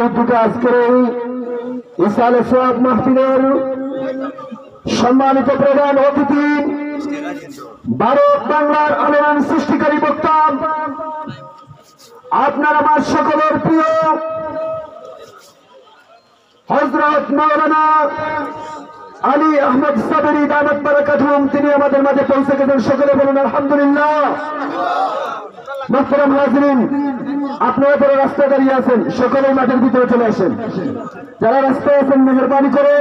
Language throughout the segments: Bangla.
আজকের এই ইসালে সোয়াব মাহফিলের সম্মানিত প্রধান অতিথি ভারত বাংলার আলোড়ন সৃষ্টিকারী বক্তা আপনার আমার সকলের প্রিয় হযরত মাওলানা আলী আহমদ সাবেরী দামাত বারাকাতুহুম তিনি আমাদের মাঝে পৌঁছে গেছেন। সকলে বলুন আলহামদুলিল্লাহ। মুহতারাম হাজিরিন, আপনারা যারা রাস্তায় দাঁড়িয়ে আছেন সকলেই মাঠের ভিতরে চলে আসেন। যারা রাস্তায় আছেন মেহেরবানি করে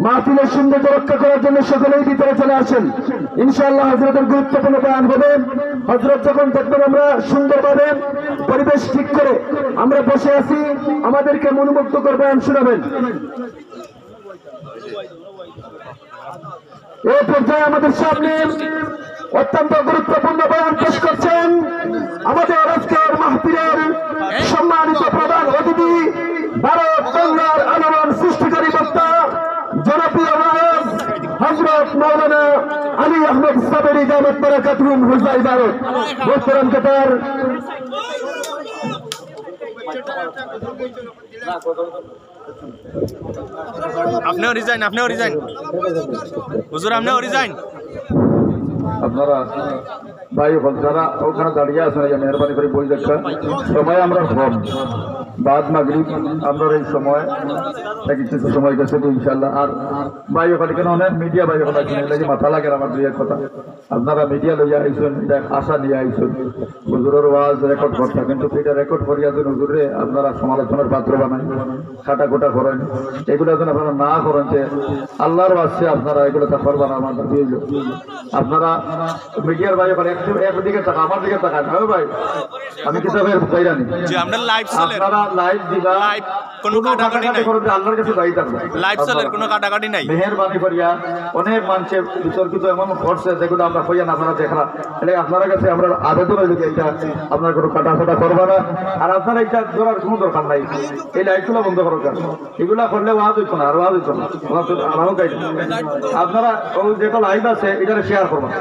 মাহফিলের সৌন্দর্য রক্ষা করার জন্য সকলেই ভিতরে চলে আসেন। ইনশাআল্লাহ হযরতের গুরুত্বপূর্ণ বয়ান হবে। হযরত যখন দেখবেন আমরা সুন্দরভাবে পরিবেশ ঠিক করে আমরা বসে আছি, আমাদেরকে মনোমুগ্ধকর বয়ান শোনাবেন। এই পর্যায়ে আমাদের সামনে অত্যন্ত গুরুত্বপূর্ণ বয়ান পেশ করছেন আমাদের আজকের মাহফিলের সম্মানিত প্রধান অতিথি ভারত বাংলার আলোড়ন সৃষ্টিকারী বক্তা জনপ্রিয় ওয়াইজ হযরত মাওলানা আলী আহমদ সাবেরী দামাত বারাকাতুহুম হুজাই ভারত। মোহতারাম কেতার আপনিও রিজাইন হুজুর, আপনিও রিজাইন। আপনারা ভাই যারা ওখানে দাঁড়িয়ে আছেন মেহরবানি করে বই দেখা সময় আমরা কম বাদ মাগরিব আমরা এই সময় কিছু সময় গেছে ইনশাল্লাহ। আর ভাই ওখানে কেন অনেক মিডিয়া ভাই ওখানে লাগে মাথা লাগে আমার দুই এক কথা আপনারা মিডিয়া লইয়া আইসেন, আশা নিয়ে আইসেন হুজুরের ওয়াজ রেকর্ড করতে, কিন্তু সেটা রেকর্ড করিয়া যেন হুজুরে আপনারা সমালোচনার পাত্র বানান, কাটাকুটা করেন, এগুলো যেন আপনারা না করেন যে আল্লাহর ওয়াজে আপনারা এগুলো তা করবেন না। আমার দাবি হইল আপনারা মিডিয়ার ভাই ওখানে একদিকে টাকা আমার দিকে টাকা হবে ভাই, আমি কিতাবের চাইরা নি আপনারা লাইভ দিবা কোনো কাটাকাটি নাই, আল্লাহর কাছে দায়ী থাকবে লাইভ চলে কোনো কাটাকাটি নাই। মেহেরবানি করিয়া অনেক মানুষের বিতর্কিত এমন ঘটছে যেগুলো আমরা কইয়া না আপনারা দেখলা, એટલે আপনার কাছে আমরা আবেদন হইল যে এটা আপনার কোনো কাটাকাটা করবা না, আর আপনারা এটা করার কোনো দরকার নাই। এই লাইটগুলো বন্ধ করার কারণ এগুলা করলে ওয়াজ হইতো না, আর ওয়াজ হইতো না আমারও গাইড। আপনারা যেটা লাইভ আছে এটা শেয়ার করবেন,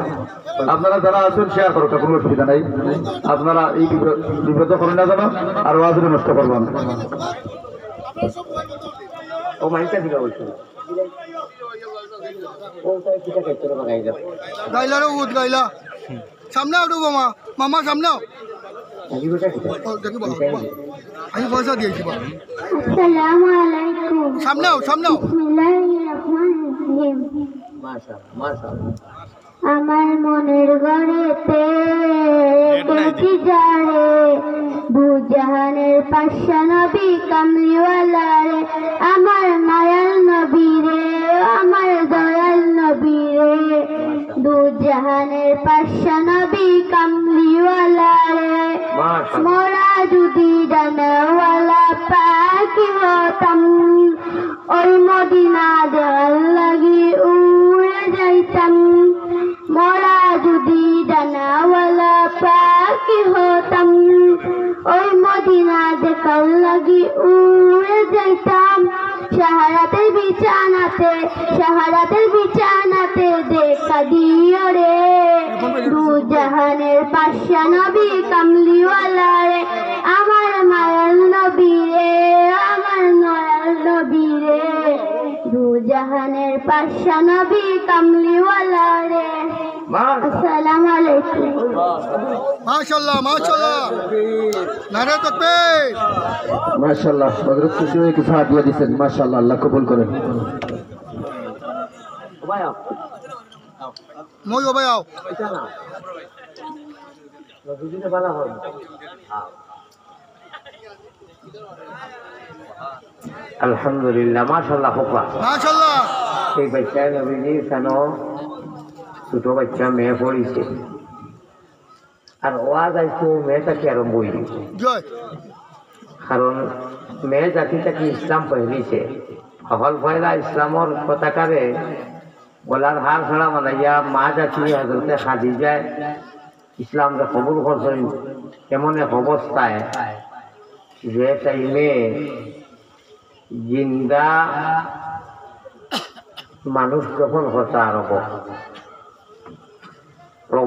আপনারা যারা আছেন শেয়ার করো, কোনো অসুবিধা নাই। আপনারা এই বিব্রত করেন না যেন, আর ওয়াজ নষ্ট করবেন। ও মাইকা দিবা বলছো গাইলা রে উদ গাইলা সামনে আউট মামা মামা সামনে আমি পয়সা দিয়েছি। আসসালামু আলাইকুম। সামনে সামনে বিসমিল্লাহির রহমানির রহিম। মাশাআল্লাহ আমার মনের ঘরেতে দেখি যারে দুজাহানের পাশা নবী কামলিওয়ালা রে, আমার মায়াল নবী রে, আমার দয়াল নবী রে, দুজাহানের পাশা নবী কামলিওয়ালা রে। মোরা যদি ডানাওয়ালা পাখি হতাম, ওই মদিনা দেওয়াল লাগি উড়ে যাইতাম। মোরা যদি ডানাওয়ালা পাখি হতাম, ওই মদিনা দেখার লাগি উড়ে যাইতাম। শাহারাতের বিছানাতে দেখা দিও রে, দুজাহানের পাশা নবী কামলিওয়ালা রে, আমার মায়াল নবী রে, আমার নয়াল নবী রে, দুজাহানের পাশা নবী কামলিওয়ালা রে। আসসালামু আলাইকুম। মাশাআল্লাহ মাশাআল্লাহ নারে তাকবীর মাশাআল্লাহ। হযরত খুশি হয়ে কিছু হাদিয়া দিবেন, মাশাআল্লাহ, আল্লাহ কবুল করেন। মই ভাই আও আলহামদুলিল্লাহ মাশাআল্লাহ হোকা মাশাআল্লাহ। এই বাচ্চা নবীজি কেন ছোট বাচ্চা মেয়ে পড়িছে, আর ওয়াজ আইসো মেয়েটাকে আরম্ভ হয়ে দিছে, কারণ মেয়ে জাতিটাকে ইসলাম পহলিছে হল পয়লা ইসলামর পতাকারে গলার হার ছাড়া বানাইয়া মা জাতি হজরতে খাদিজায় ইসলামকে কবুল করছেন। এমন এক অবস্থায় যে টাইমে জিন্দা মানুষ যখন হতা আরব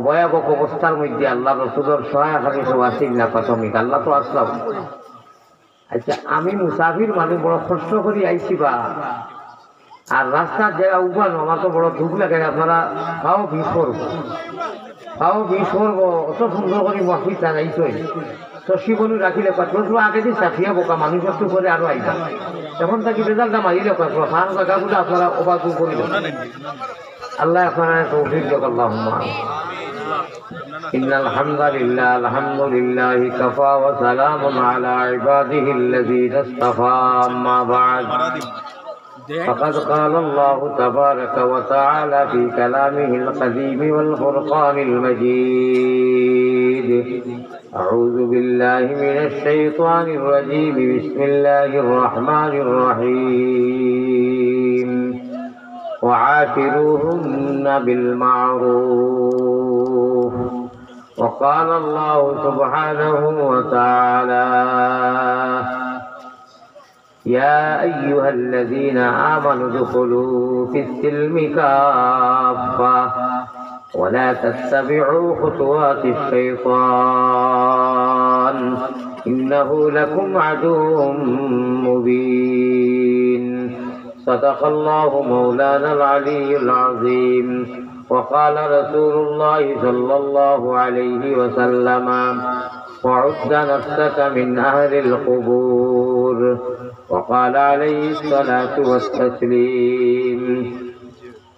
ভয়াবহ অবস্থার মধ্যে আল্লাহ রসুলের সহায় হাদিস ওয়াসিল না প্রাথমিক আল্লাহ তো আসলাম আচ্ছা আমি মুসাফির মানুষ বড় কষ্ট করে আইছি বা আর রাস্তার জায়গা উপানো আমার তো বড় দুঃখ লাগে আপনারা খাও বিষ করবো অত সুন্দর করে মহফিল চালাইছই শশী বলু রাখিলে পাত্র আগে দিয়ে চাফিয়া বোকা মানুষ একটু করে আরো আইবা তখন তাকে রেজাল্টটা মারিলে ফান জায়গাগুলো আপনারা ওবাদুল করিল আল্লাহ আপনারা তৌফিক দেখ আল্লাহুম্মা إن الحمد لله كفى وسلام على عباده الذين اصطفى أما بعد فقد قال الله تبارك وتعالى في كلامه القديم والفرقان المجيد أعوذ بالله من الشيطان الرجيم بسم الله الرحمن الرحيم وعاشروهن بالمعروف وقال الله سبحانه وتعالى يا أيها الذين آمنوا ادخلوا في السلم كافة ولا تتبعوا خطوات الشيطان إنه لكم عدو مبين صدق الله مولانا العلي العظيم وقال رسول الله صلى الله عليه وسلم وعد نفسك من أهل القبور وقال عليه الصلاة والتسليم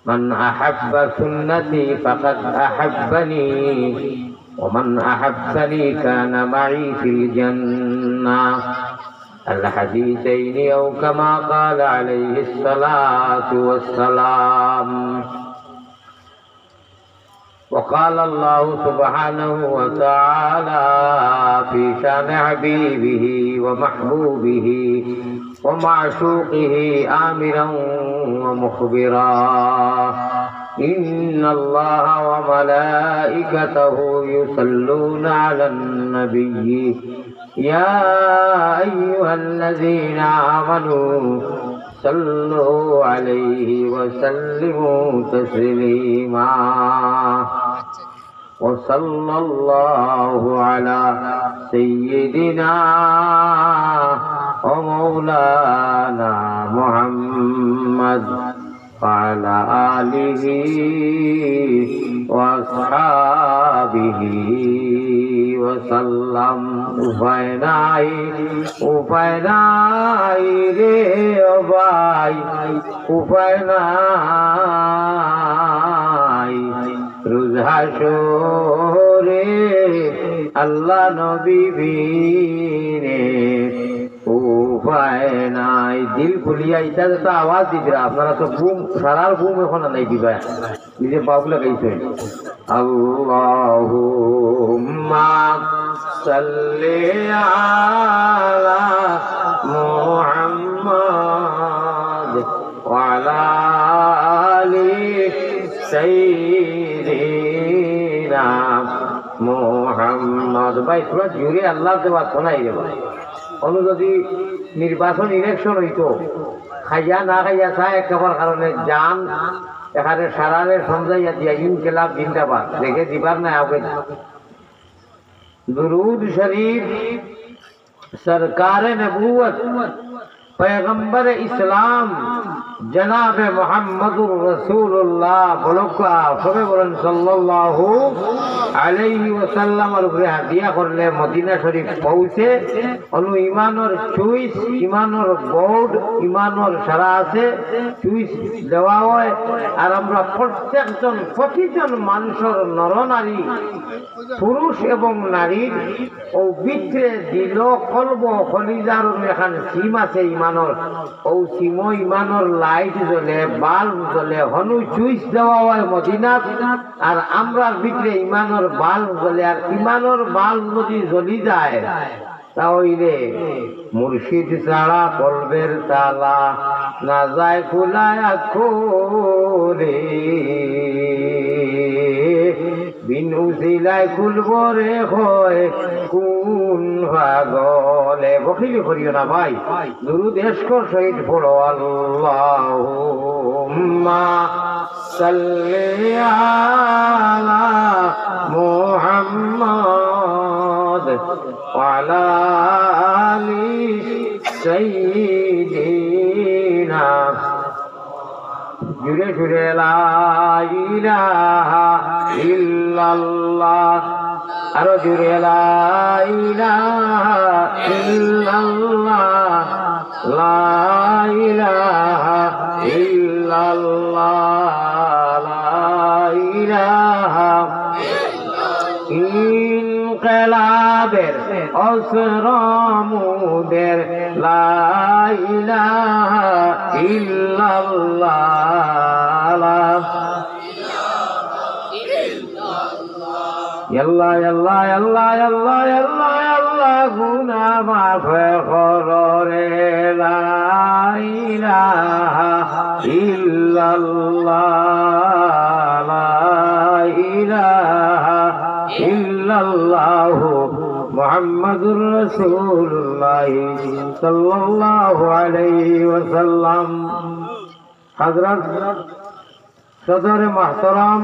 من أحب سنتي فقد أحبني ومن أحبني كان معي في الجنة الحديثين أو كما قال عليه الصلاة والسلام وقال الله سبحانه وتعالى في شان حبيبه ومحبوبه ومعشوقه آمرا ومخبرا إن الله وملائكته يصلون على النبي يا أيها الذين آمنوا صلوا عليه وسلموا تسليما وصلى الله على سيدنا ومولانا محمد وعلى آله وأصحابه وسلم উপায় নাই রে ও ভাই উপায় নাই রুজহাসরে আল্লাহ নবী বিনে উপায় নাই দিল খুলিয়া ইটা তো আওয়াজ দিবিরা আপনারা তো ঘুম সারার ঘুম এখন নাই দিবা নিজে বাবুলা গাইছে আল্লাহুম্মা সাল্লি আলা মুহাম্মাদ ওয়া আলা আলি সাইয়্যিদিনা মুহাম্মদ ভাই তোরা জুড়ে আল্লাহ দেওয়া শোনাই রে ভাই অনু যদি নির্বাচন ইলেকশন হইতো খাইয়া না খাইয়া চায় খাবার কারণে যান এখানে সারারে সমঝাইয়া দিয়া ইনকিলাব জিন্দাবাদ দেখে দিবার না আগে दुरूद शरीफ सरकार नबूवत पैगंबर इस्लाम जनाब मोहम्मदुर रसूलुल्लाह बलका सबे बोलें सल्लल्लाहु अलैहि वसल्लमर উপরে হাদিয়া করলে মদিনা শরীফ পৌঁছে অনু ইমানর চুইস ইমানর বোর্ড ইমানর সারা আছে চুইস দেওয়া হয় আর আমরা প্রত্যেকজন প্রতিজন মানুষের নরনারী পুরুষ এবং নারীর ও ভিতরে দিল কলব খলিজার এখান সিম আছে ইমানর ও সিম ইমানর লাইট জ্বলে বাল্ব জ্বলে হনু চুইস দেওয়া হয় মদিনাত আর আমরা ভিতরে ইমানর বাল্ব জ্বলে আর ইমানর বাল্ব যদি জ্বলি যায় তাহলে মুর্শিদ ছাড়া কলবের তালা না যায় খোলায় খোলে বিনু সিলাই খুলব রে হয় কোন ভাগলে বকিলি করিও না ভাই দুরুদ এশকর শহীদ পড়ো আল্লাহুম্মা সাল্লি আলা মুহাম্মাদ ওয়া আলা আলি سيدنا جل جل لا إله إلا الله أرجو لا إله إلا الله لا إله إلا الله لا إله ইনকিলাবের অসরমুদের লা ইলাহা ইল্লাল্লাহ আল্লাহ আল্লাহ আল্লাহ আল্লাহ আল্লাহ আল্লাহ গুনাহ মাফ কররে লা ইলাহা ইল্লাল্লাহ লা ইলাহা ইল্লাল্লাহু মুহাম্মাদুর রাসূলুল্লাহ সাল্লাল্লাহু আলাইহি ওয়াসাল্লাম। হযরত সদর মুহতারাম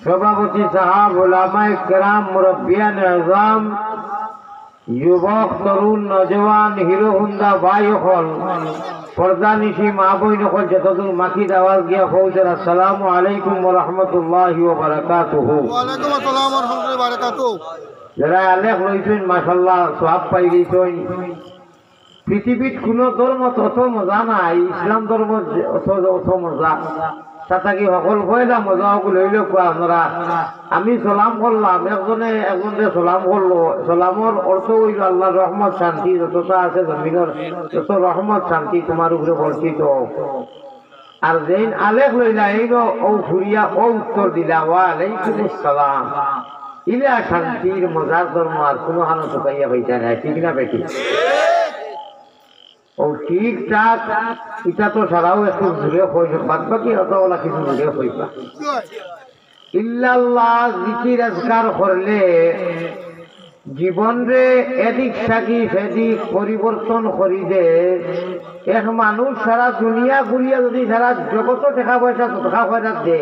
সভাপতি সাহাব উলামায়ে কেরাম মুরব্বিয়ান আযম যুবক তরুণ নজওয়ান হিরো হুন্ডা ভাই হল পর্দানিশি মা বই নকল যতদূর মাখি আওয়াজ গিয়া ফৌজের আসসালামু আলাইকুম ওয়া রাহমাতুল্লাহি ওয়া বারাকাতুহু। ওয়া আলাইকুম আসসালাম ওয়া রাহমাতুল্লাহি ওয়া বারাকাতুহু। যারা আলেখ লইছেন মাশাআল্লাহ সওয়াব পাই গেছেন। পৃথিবীর কোনো ধর্ম তত মজা নাই, ইসলাম ধর্ম অত মজা। তাকে সকল কয়লা মজা লইলে কোয়া আপনারা আমি সালাম করলাম, একজনে সালাম করলো, সালামর অর্থ হইল আল্লাহর রহমত শান্তি যতটা আছে জমিনের যত রহমত শান্তি তোমার উপরে বর্ষিত। আর যেন আলেখ লইলা এইন ও ঘুরিয়া ও উত্তর দিলা ওয়া আলাইকুম আসসালাম, ইলা শান্তির মজার ধর্ম আর কোনো হানো ঢুকাইয়া পাইতা নাই, ঠিক না বেটি? ও ঠিকঠাক এটা তো সারাও একটু ঘুরে হইল, বাদ বাকি অতলা কিছু ঘুরে হইবা। ইল্লাল্লাহ জিকির আজকার করলে জীবন রে এদিক সাকি সেদিক পরিবর্তন করি দে। এক মানুষ সারা দুনিয়া ঘুরিয়া যদি সারা জগত টাকা পয়সা টাকা পয়সা দে,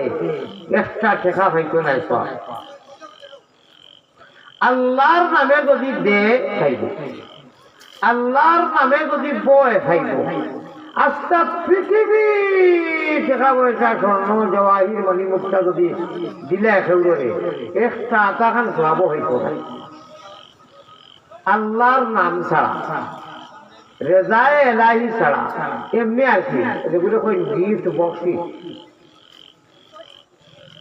একটা টাকা পাইতো নাই সব। আল্লাহর নামে যদি দে খাইব, আল্লাহর নামে যদি বয় খাইব, আস্তা পৃথিবী টাকা পয়সা স্বর্ণ জওয়াহির মণি মুক্তা যদি দিলে খেউরে একটা আতাখান খাবো হইতো না। আল্লাহর নাম ছাড়া, রেজায়ে এলাহি ছাড়া এমনি আর কি এগুলো কই গিফট বক্সি।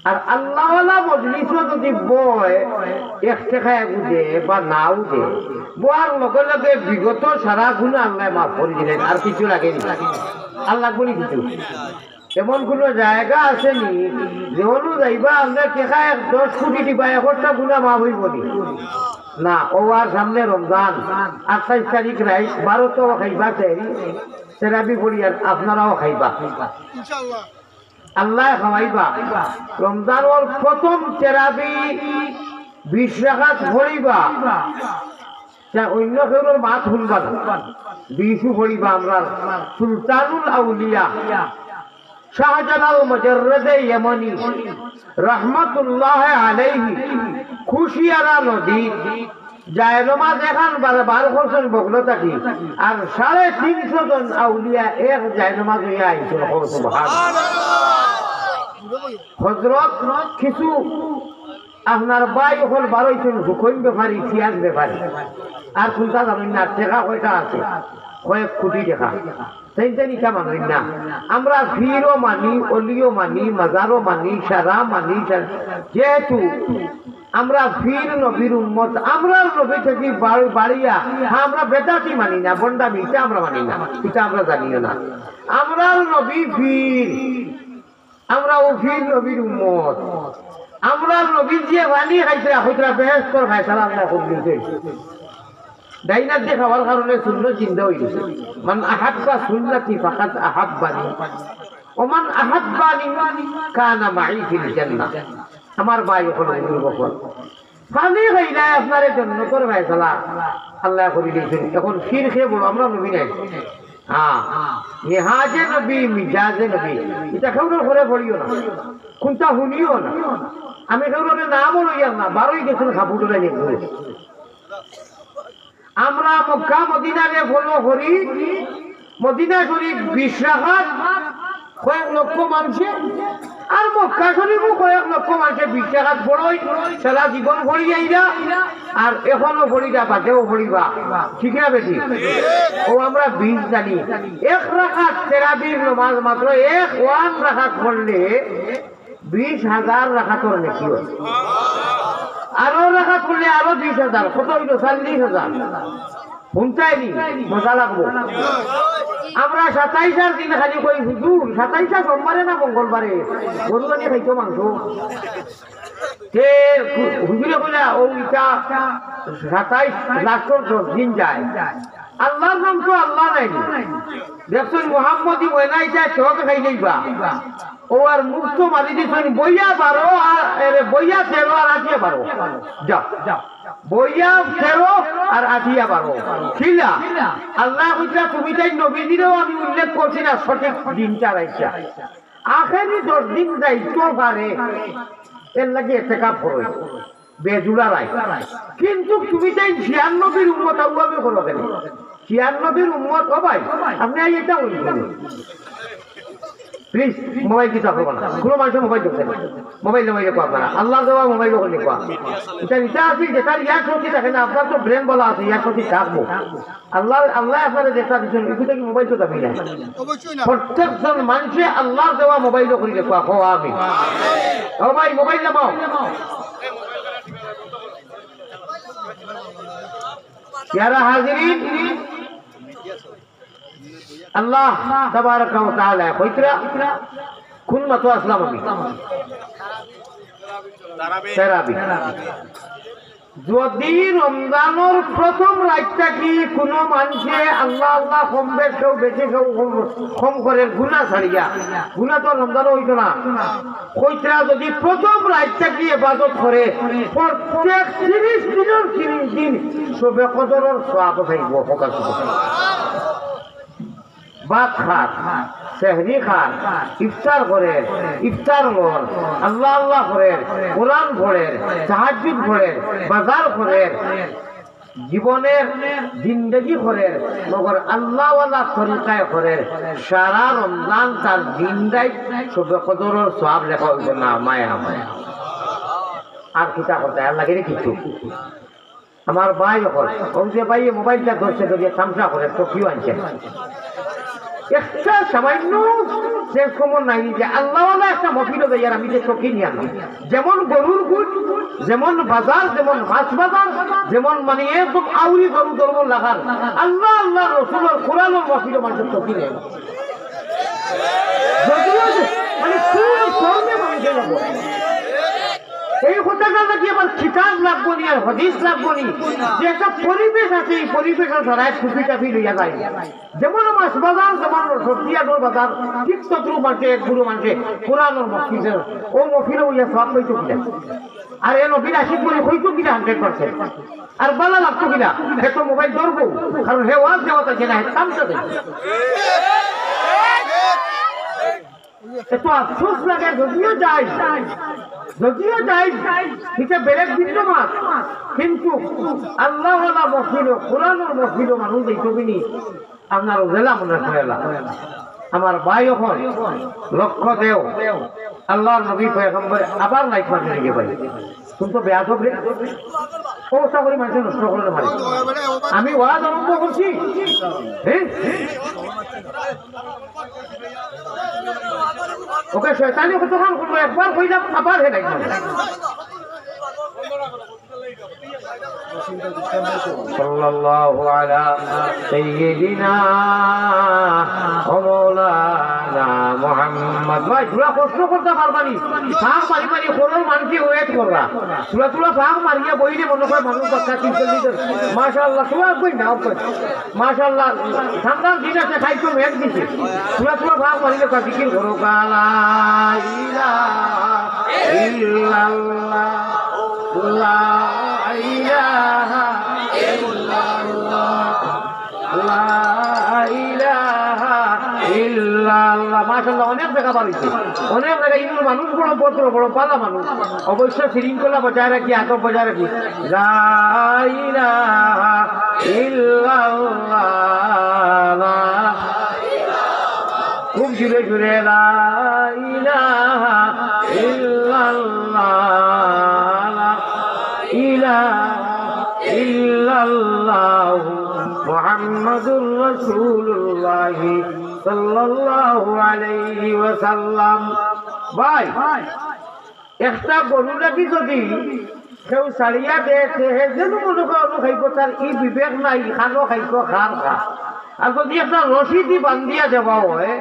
আর আল্লাহওয়ালা মজলিসও যদি বয় এক টাকা দে বা নাও দে, বোয়ার লগে লগে বিগত সারা গুণ আল্লাহ মাফ করে দিলেন, আর কিছু লাগেনি। আল্লাহ বলি কিছু এমন কোন জায়গা আসেনি যেমন যাইবা আমরা টাকা 10 কোটি দিবা 1টা গুণা মাফ হইব না। ও আর সামনে রমজান 28 তারিখ রাই 12 খাইবা সেরাবি পড়ি, আর আপনারাও খাইবা ইনশাআল্লাহ, আল্লাহ খাওয়াইবা। রমজানের প্রথম তেরাবি 20 রাকাত পড়িবা, অন্য কেউ মাত শুনবা না, 20 পড়িবা। আমরা সুলতানুল আউলিয়া শাহজালাল মুজাররদে ইয়ামানি রহমাতুল্লাহ আলাইহি খুশিয়ারা নদী জায়নমাজ এখান বার করছেন বগলো থাকি, আর 350 জন আউলিয়া এক জায়নমাজ হইয়া আইছেন। হযরত কিছু আপনার বাই হল বারোইছেন হুকম ব্যাপারী, ইতিহাস ব্যাপারী, আর কোনটা জানেন না টাকা কয়টা আছে, কয়েক কোটি টাকা সেইটা মানেন না। আমরা ফিরও মানি, অলিও মানি, মাজারও মানি, সারা মানি। যেহেতু আমরা ফির নবীর উম্মত, আমরা নবী থেকে বাড়িয়া আমরা বেদাতি মানি না, বন্ডামি এটা আমরা মানি না, এটা আমরা জানিও না। আমরা নবী ফির, আমরা ও ফির নবীর উম্মত। আমরা নবী যে বানি খাইছে হইতরা বেহেশতর ফায়সালা আল্লাহ করছে। ডাইনার দিয়ে খাওয়ার কারণে সুন্নাত জিন্দা হয়ে গেছে। মান আহাব্বা সুন্নতি ফাকাদ আহাব্বানি ওমান আহাব্বানি কানা মাই ফিল জান্নাহ। আমার ভাই হলো বকর পানি খাইলা আপনার জন্য তোর ফায়সালা আল্লাহ করে দিয়েছেন। এখন ফির খেয়ে বলো আমরা নবী নাই, হ্যাঁ মেহাজে নবী মিজাজে নবী, এটা কেউ ঘরে পড়িও না, কোনটা শুনিও না। আমি কেউ নামও লইয়ার না, বারোই গেছেন খাপুটে নিয়ে ঘুরে। আমরা মক্কা মদিনারে ফলো করি মদিনা শরীফ 20 রাকাত কয়েক লক্ষ মানুষে আর মক্কা শরীফও কয়েক লক্ষ মানুষে 20 রাকাত পড়ই সারা জীবন পড়ি যাইরা আর এখনো পড়িবা বাদেও পড়িবা ঠিক না বেটি ও আমরা 20 জানি 1 রাকাত তেরাবির নামাজ মাত্র 1 রাকাত পড়লে 20,000 রাকাতর নাকি হয় আরো রাকাত পড়লে আরো 20,000 কত হইল 40,000 শুনতাইনি মজা লাগবো আমরা 27 দিন খালি কই হুজুর 27 সোমবারে না মঙ্গলবারে গরু গানি খাইতো মাংস তে হুজুরে কইলা ও ইটা 27 লাস্টর 10 দিন যায় আল্লাহর নাম তো আল্লাহ নাই দেখছেন মুহাম্মদি বইনাই যায় তোকে খাই যাইবা ও আর মুক্ত মারি দিছেন বইয়া 12 আর বইয়া 13 আর আটিয়া 12 যা বইয়া 13 আর আটিয়া 12 খিলা আল্লাহ কইতা তুমি তাই নবীজিরও আমি উল্লেখ করছি না সঠিক দিনটা রাইছা আখেরি 10 দিন যাইতো পারে এর লাগে ইতিকাফ করো বেজুড়া রাই কিন্তু তুমি তাই 96 এর উম্মত আউয়াবে করো কেন 96 এর উম্মত ও ভাই আপনি এটা বলছেন প্লিজ মোবাইল কি চাপো না কোনো মানুষ মোবাইল দেখতে মোবাইল মোবাইলে কো আপনারা আল্লাহ দেওয়া মোবাইল করলে কো এটা আছে যেটা ইয়ার শক্তি থাকে না আপনার তো ব্রেন বলা আছে ইয়ার শক্তি থাকবো আল্লাহ আপনারা যেটা দিচ্ছেন এটা কি মোবাইল তো দাবি না অবশ্যই না প্রত্যেকজন মানুষে আল্লাহ দেওয়া মোবাইল করলে কো আমি ও ভাই মোবাইল নামাও यारा हाजिरीन अल्लाह तबारक व तआला কইতরা কোন মত আসলাম আমি তারাবি যদি রমজানের প্রথম রাতটা কি কোন মানুষে আল্লাহ আল্লাহ কম বেশি কম করে গুনাহ ছাড়িয়া গুনাহ তো রমজানও হইতো না কইতরা যদি প্রথম রাতটা কি ইবাদত করে প্রত্যেক 30 দিনের 30 দিন সবে কদরের সওয়াব পাইব ফকাস ভাত খান সেহরি খান ইফতার করেন ইফতার কর আল্লাহ আল্লাহ করেন কোরআন পড়েন তাহাজ্জুদ পড়েন বাজার করেন জীবনের জিন্দগি করেন মগর আল্লাহওয়ালা তরিকায় করেন সারা রমজান তার দিনটাই সবে কদরের সওয়াব লেখা হইব না মায়া মায়া আর কিতা করতে আর লাগে কিছু আমার ভাই যখন যে ভাই মোবাইলটা ধরছে ধরিয়ে তামসা করে তো কি আনছে একটা সামান্য শেষ খবর নাই যে আল্লাহওয়ালা একটা মফিল দেয় আর আমি যে চকি নিয়ে আনলাম যেমন গরুর গুড় যেমন বাজার যেমন মাছ বাজার যেমন মানে একদম আউরি গরু ধর্ম লাগার আল্লাহ আল্লাহ রসুলের কোরআনের মফিল মানুষের চকি নেই মানে এই কথাটা নাকি আমার কিতাব লাগবো নি আর হাদিস লাগবো নি যে একটা পরিবেশ আছে এই পরিবেশের ধরায় খুশি টাফি লইয়া যায় যেমন মাছ বাজার যেমন সবজি আদর বাজার ঠিক শত্রু মানছে এক গুরু মানছে কোরআনের মফিলের ও মফিলে হইয়া সব হইতো কিনা আর এ নবীর আশিক বলে হইতো কিনা 100% আর বালা লাগতো কিনা হে তো মোবাইল ধরবো কারণ হে ওয়াজ দেওয়া থাকে না হে কামটা দেয় এত আফসোস লাগে যদিও যাই এটা বেলেগ বিদ্যমান কিন্তু আল্লাহ মফিল কোরআনের মফিল মানুষ দেখবিনি আপনার জেলা মনে করেলা আমার ভাই এখন লক্ষ্য দেও আল্লাহর নবী পয়গম্বর আবার লাইফ মারতে নিয়ে পাই তুমি তো বেয়া সব রে ও চাকরি মানুষের নষ্ট করলে পারি আমি ওয়াজ আরম্ভ করছি হ্যাঁ ওকে শয়তানি কত কাম করবো একবার হয়ে যাক আবার হে নাই সাল্লাল্লাহু আলা সাইয়্যিদিনা ওয়া মাওলানা মুহাম্মদ ভাই পুরা প্রশ্ন করতে পারবানি সাপ মারি মারি কোরআন মানকি ওয়েট কররা পুরা সাপ মারিয়া বইরে মনে করে মানুষ বাচ্চা 30 লিটার মাশাআল্লাহ সুরা কই নাও কই মাশাআল্লাহ ঠান্ডার দিন আছে খাইছো মেঘ দিছে পুরা সাপ মারিলে কা জিকির করো কালা ইলাহা ইল্লাল্লাহ লা ইলাহা ইল্লাল্লাহ লা ইলাহা ইল্লাল্লাহ মাশাআল্লাহ অনেক জায়গা বাড়িছে অনেক জায়গা ইন্দুর মানুষ বড় পত্র বড় পালা মানুষ অবশ্য শৃঙ্খলা বজায় রাখি আদব বজায় রাখি লা ইলাহা ইল্লাল্লাহ খুব জুড়ে জুড়ে লা ইলাহা ইল্লাল্লাহ ইলাহা ইল্লাল্লাহ মুহাম্মাদুর রাসূলুল্লাহ সাল্লাল্লাহু আলাইহি ওয়াসাল্লাম। ভাই একটা গরু নাকি যদি কেউ ছাড়িয়া দেয় হে যেন মনে করো খাইব, তার ই বিবেক নাই, খানো খাইব খান খা। আর যদি একটা রশি দি বান্ধিয়া দেওয়া হয়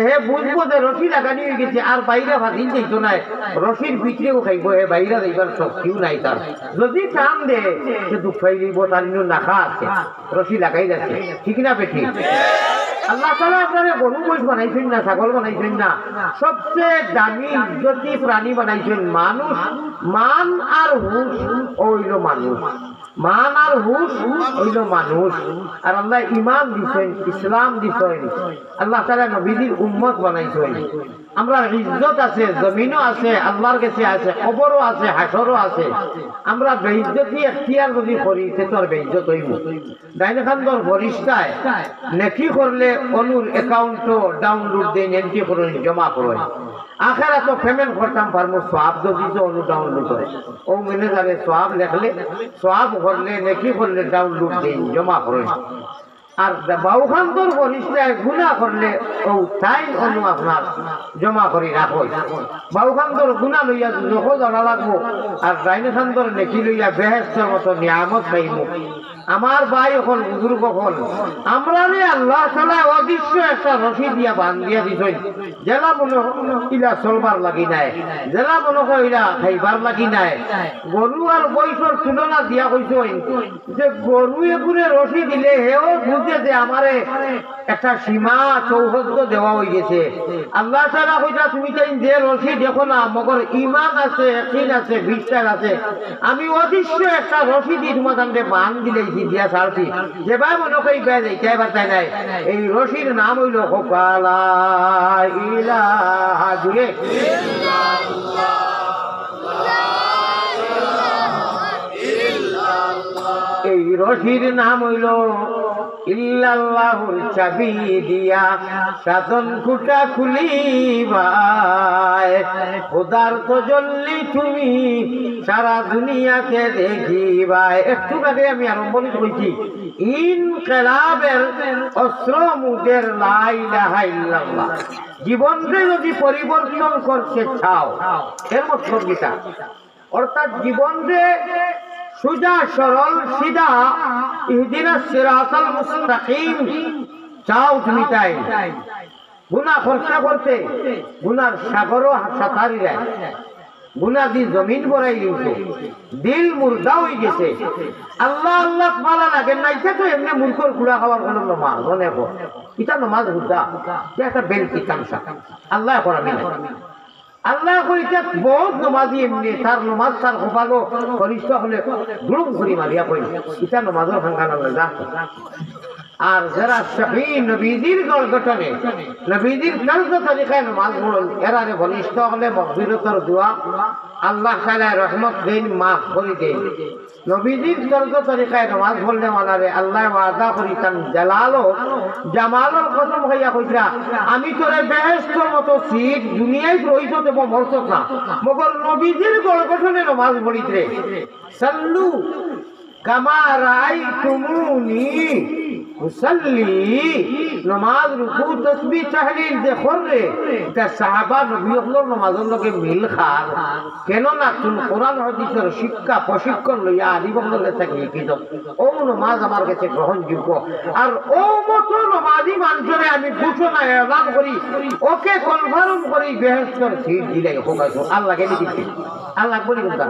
হে বুঝবো যে রশি লাগানি হয়ে গেছে, আর বাইরে ভাদিন যাইত নাই, রশির ভিতরেও খাইব, হে বাইরে যাইবার শক্তিও নাই তার। যদি টান দে সে দুঃখ পাই দিব, তার নাখা আছে, রশি লাগাই যাচ্ছে, ঠিক না বেঠি? আল্লাহ তাআলা আপনারা গরু মহিষ বানাইছেন না, ছাগল বানাইছেন না, সবচেয়ে দামি ইজ্জতি প্রাণী বানাইছেন মানুষ। মান আর হুশ হইল মানুষ, মান আর হুশ হইল মানুষ। আর আল্লাহ ইমান দিছেন, ইসলাম দিছেন, আল্লাহ তাআলা নবীদের উম্মত বানাইছেন। আমরা ইজ্জত আছে, জমিনও আছে, আল্লাহর কাছে আছে, কবরও আছে, হাসরও আছে। আমরা বেইজ্জতি এখতিয়ার যদি করি সে তো আর বেইজ্জত হইব। ডাইন খান্দর ফরিস্তায় নেকি করলে অনুর অ্যাকাউন্টও ডাউনলোড দেন, এন্ট্রি করুন, জমা করুন। আখেরা তো পেমেন্ট করতাম পারবো সোয়াব যদি তো অনু ডাউনলোড হয়, ও ম্যানেজারে সোয়াব লেখলে, সোয়াব করলে নেকি করলে ডাউনলোড দেন, জমা করুন। আর বাউখান্তর ফরিস্তায় গুনাহ করলে ও টাইম অনু আপনার জমা করে রাখো। বাউখান্তর গুনাহ লইয়া যখন জানা লাগবো, আর ডাইনখান্তর নেকি লইয়া বেহেশতের মতো নিয়ামত পাইব। আমার ভাই এখন বুজুর্গ হল, আমরা আল্লাহ তাআলা অদৃশ্য একটা রশি দিয়া বান্ধিয়া দিছেন, জেলা মনে ইলা চলবার লাগি নাই, জেলা মনে ইলা খাইবার লাগি নাই। গরু আর বয়সের তুলনা দিয়া কইছেন যে গরু এগুলো রশি দিলে হেও বুঝে যে আমারে একটা সীমা চৌহদ্দ দেওয়া হয়ে গেছে। আল্লাহ তাআলা কইতা তুমি চাই যে রশি দেখো না, মগর ইমান আছে, ইয়াকিন আছে, বিশ্বাস আছে, আমি অদৃশ্য একটা রশি দিয়ে তোমাদের বান দিলেছি, দিয়া ছাড়ছি, যে ভাই মনে করি বেজ এইটাই বার্তায় নাই। এই রশির নাম হইল লা ইলাহা জুড়ে এই রশির নাম হইল ইল্লাল্লাহুর চাবি দিয়া সাধন কুটা খুলিবাই, খোদার তজল্লি তুমি সারা দুনিয়াকে দেখিবাই। একটু আগে আমি আরম্ভ করেছি, ইনকিলাবের অস্ত্র মুদের লা ইলাহা ইল্লাল্লাহ। জীবনকে যদি পরিবর্তন করতে চাও এর মতলব গীতা, অর্থাৎ জীবনকে সুজা সরল সিধা ইহদিনাস সিরাতাল মুস্তাকিম চাও তুমি, তাই গুনাহ খরচা করতে গুনার সাগরও সাঁতারি যায়, গুনাহ দি জমিন ভরাই দিয়েছে, দিল মুর্দা হয়ে গেছে। আল্লাহ আল্লাহ মালা লাগে না, ইচ্ছা তো এমনি মূর্খর খুড়া খাওয়ার কোনো নমাজ মনে কর, এটা নমাজ হুদা, একটা বেলকি তামসা আল্লাহ করাবি না। আল্লাহ করিটা বহুত নমাজি এমনি, তার নমাজ তার খোপালো কনিষ্ঠ হলে গুরুম ঘুরি মারিয়া পড়ি, এটা নমাজের ভাঙ্গা নামে যা। আর যারা সহি নবীজির গঠনে নবীজির তর্জ তরিকায় নমাজ পড়ল, এরারে ঘনিষ্ঠ হলে মগফিরতের দোয়া আল্লাহ তাআলা রহমত দেন, মাফ করে দেন। নবীজির তর্জ তরিকায় নমাজ পড়লে মানারে আল্লাহ ওয়াদা করিতাম জালালো জামালোর কসম হইয়া কইরা, আমি তোরে বেহেশতের মতো সিট দুনিয়ায় রইছ দেব, মরছ না, মগর নবীজির গঠনে নমাজ পড়িতে। সাল্লু কামা রাআইতুমুনি মুসাল্লি, নমাজ রুকু তাসবিহ তাহলিল যে করে তা সাহাবা নবীগুলোর নামাজের লগে মিল খার। কেন না তুমি কোরআন হাদিসের শিক্ষা প্রশিক্ষণ লইয়া আলিবঙ্গের কাছে লিখিত, ও নমাজ আমার কাছে গ্রহণযোগ্য। আর ও মতো নমাজি মানুষের আমি ঘোষণা এলান করি, ওকে কনফার্ম করি বেহেশতের সিট দিলে হোক আল্লাহকে দিচ্ছি, আল্লাহ বলি কোনটা।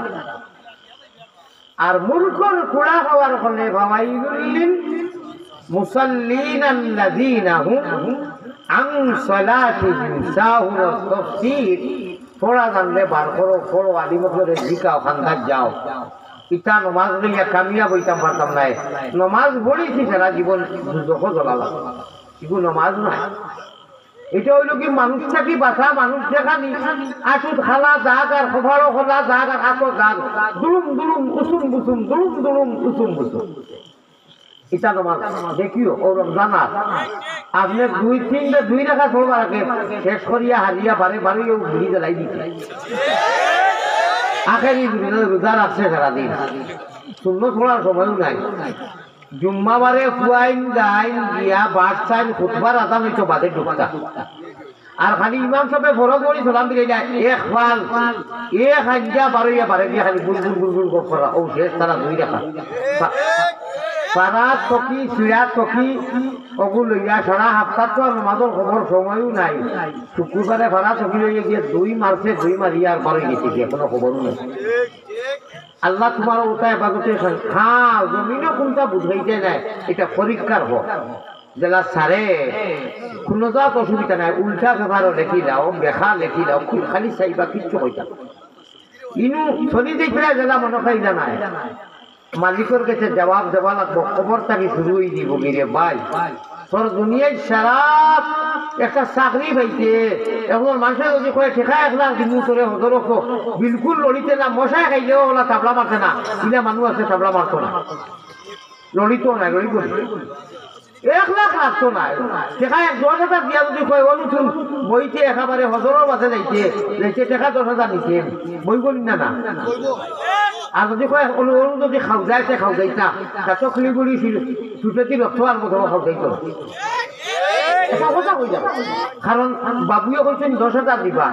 আর মূর্খর কুড়া হওয়ার ফলে ফাওয়াইলুল মুসাল্লিনাল্লাযীনা হুম আন সালাতিহিম সাহুন। তাফসীর পড়া জানলে বার করো, পড়ো আলিমকে জিকাও, খানদার যাও। ইটা নমাজ লইয়া কামিয়াব হইতাম পারতাম নাই, নমাজ পড়েছি সারা জীবন দুজখও জ্বলালাম, এগুলো নমাজ নাই। এটা হইল কি মানুষটাকে বাঁচা, মানুষ দেখানি আটুত খালা যাক আর খোফারও খোলা যাক আর হাতও যাক, দুলুম দুলুম উসুম বুসুম, দুলুম দুলুম উসুম বুসুম। এটা নমাজ দেখিও ও রমজান আপনি 2 রাখা চলবার আগে শেষ করিয়া হারিয়া বারে বারে ঘুরি জ্বালাই দিচ্ছে আখেরি রোজা রাখছে সারাদিন শূন্য ছোড়ার সময়ও নাই জুম্মাবারে ফুয়াইন গাইন গিয়া বাস চাইন খুতবার আদাম হইতো বাদে ঢুকতা আর খালি ইমাম সাহেব ফরজ করি সালাম দিলে যায় এক ফাল এক হাঞ্জা বারোইয়া বারে দিয়ে খালি বুলবুল বুলবুল করা ও শেষ তারা 2 রাখা পাড়া টকি চিড়া টকি ওগুলো লইয়া সারা হাফতার তো আর নমাজের খবর সময়ও নাই শুক্রবারে ভাড়া টকি লইয়া গিয়ে 2 মারছে 2 মারিয়া আর বারোই গেছে গিয়ে কোনো খবরও নেই আল্লাহ তোমার ওটা এবাদতে খাও জমিনও কোনটা বুঝাইতে নাই এটা পরীক্ষার হোক জেলা সারে কোনো জাত অসুবিধা নাই উল্টা ব্যবহারও লেখি দাও বেখা লেখি দাও খালি চাইবা কিচ্ছু কইতা ইনু চলি দেখবে জেলা মনে খাই জানায় মালিকের কাছে জবাব দেওয়া লাগবো খবর থাকি শুরু হয়ে দিব গিরে ভাই তোর দুনিয়ায় সারা একটা চাকরি পাইছে এখন মানুষের যদি কয়ে ঠেকা 1 লাখ দিমু তোরে হজর বিলকুল লড়িতে না মশাই খাইলেও ওলা তাবলা মারছে না ইলা মানুষ আছে তাবলা মারতো না লড়িত না লড়িত 1 লাখ লাগতো না ঠেকা 10,000 দিয়া যদি কয় অনুঠুন বইতে একেবারে হজরের মাঝে যাইতে যাইতে ঠেকা 10,000 নিতে বই বলি না না আর যদি কয় অনু যদি খাও যাইতা তা চকলি গুলি ছুটেতি রক্ত আর মতো খাও যাইতো কারণ বাবুও কইছেন 10,000 দিবা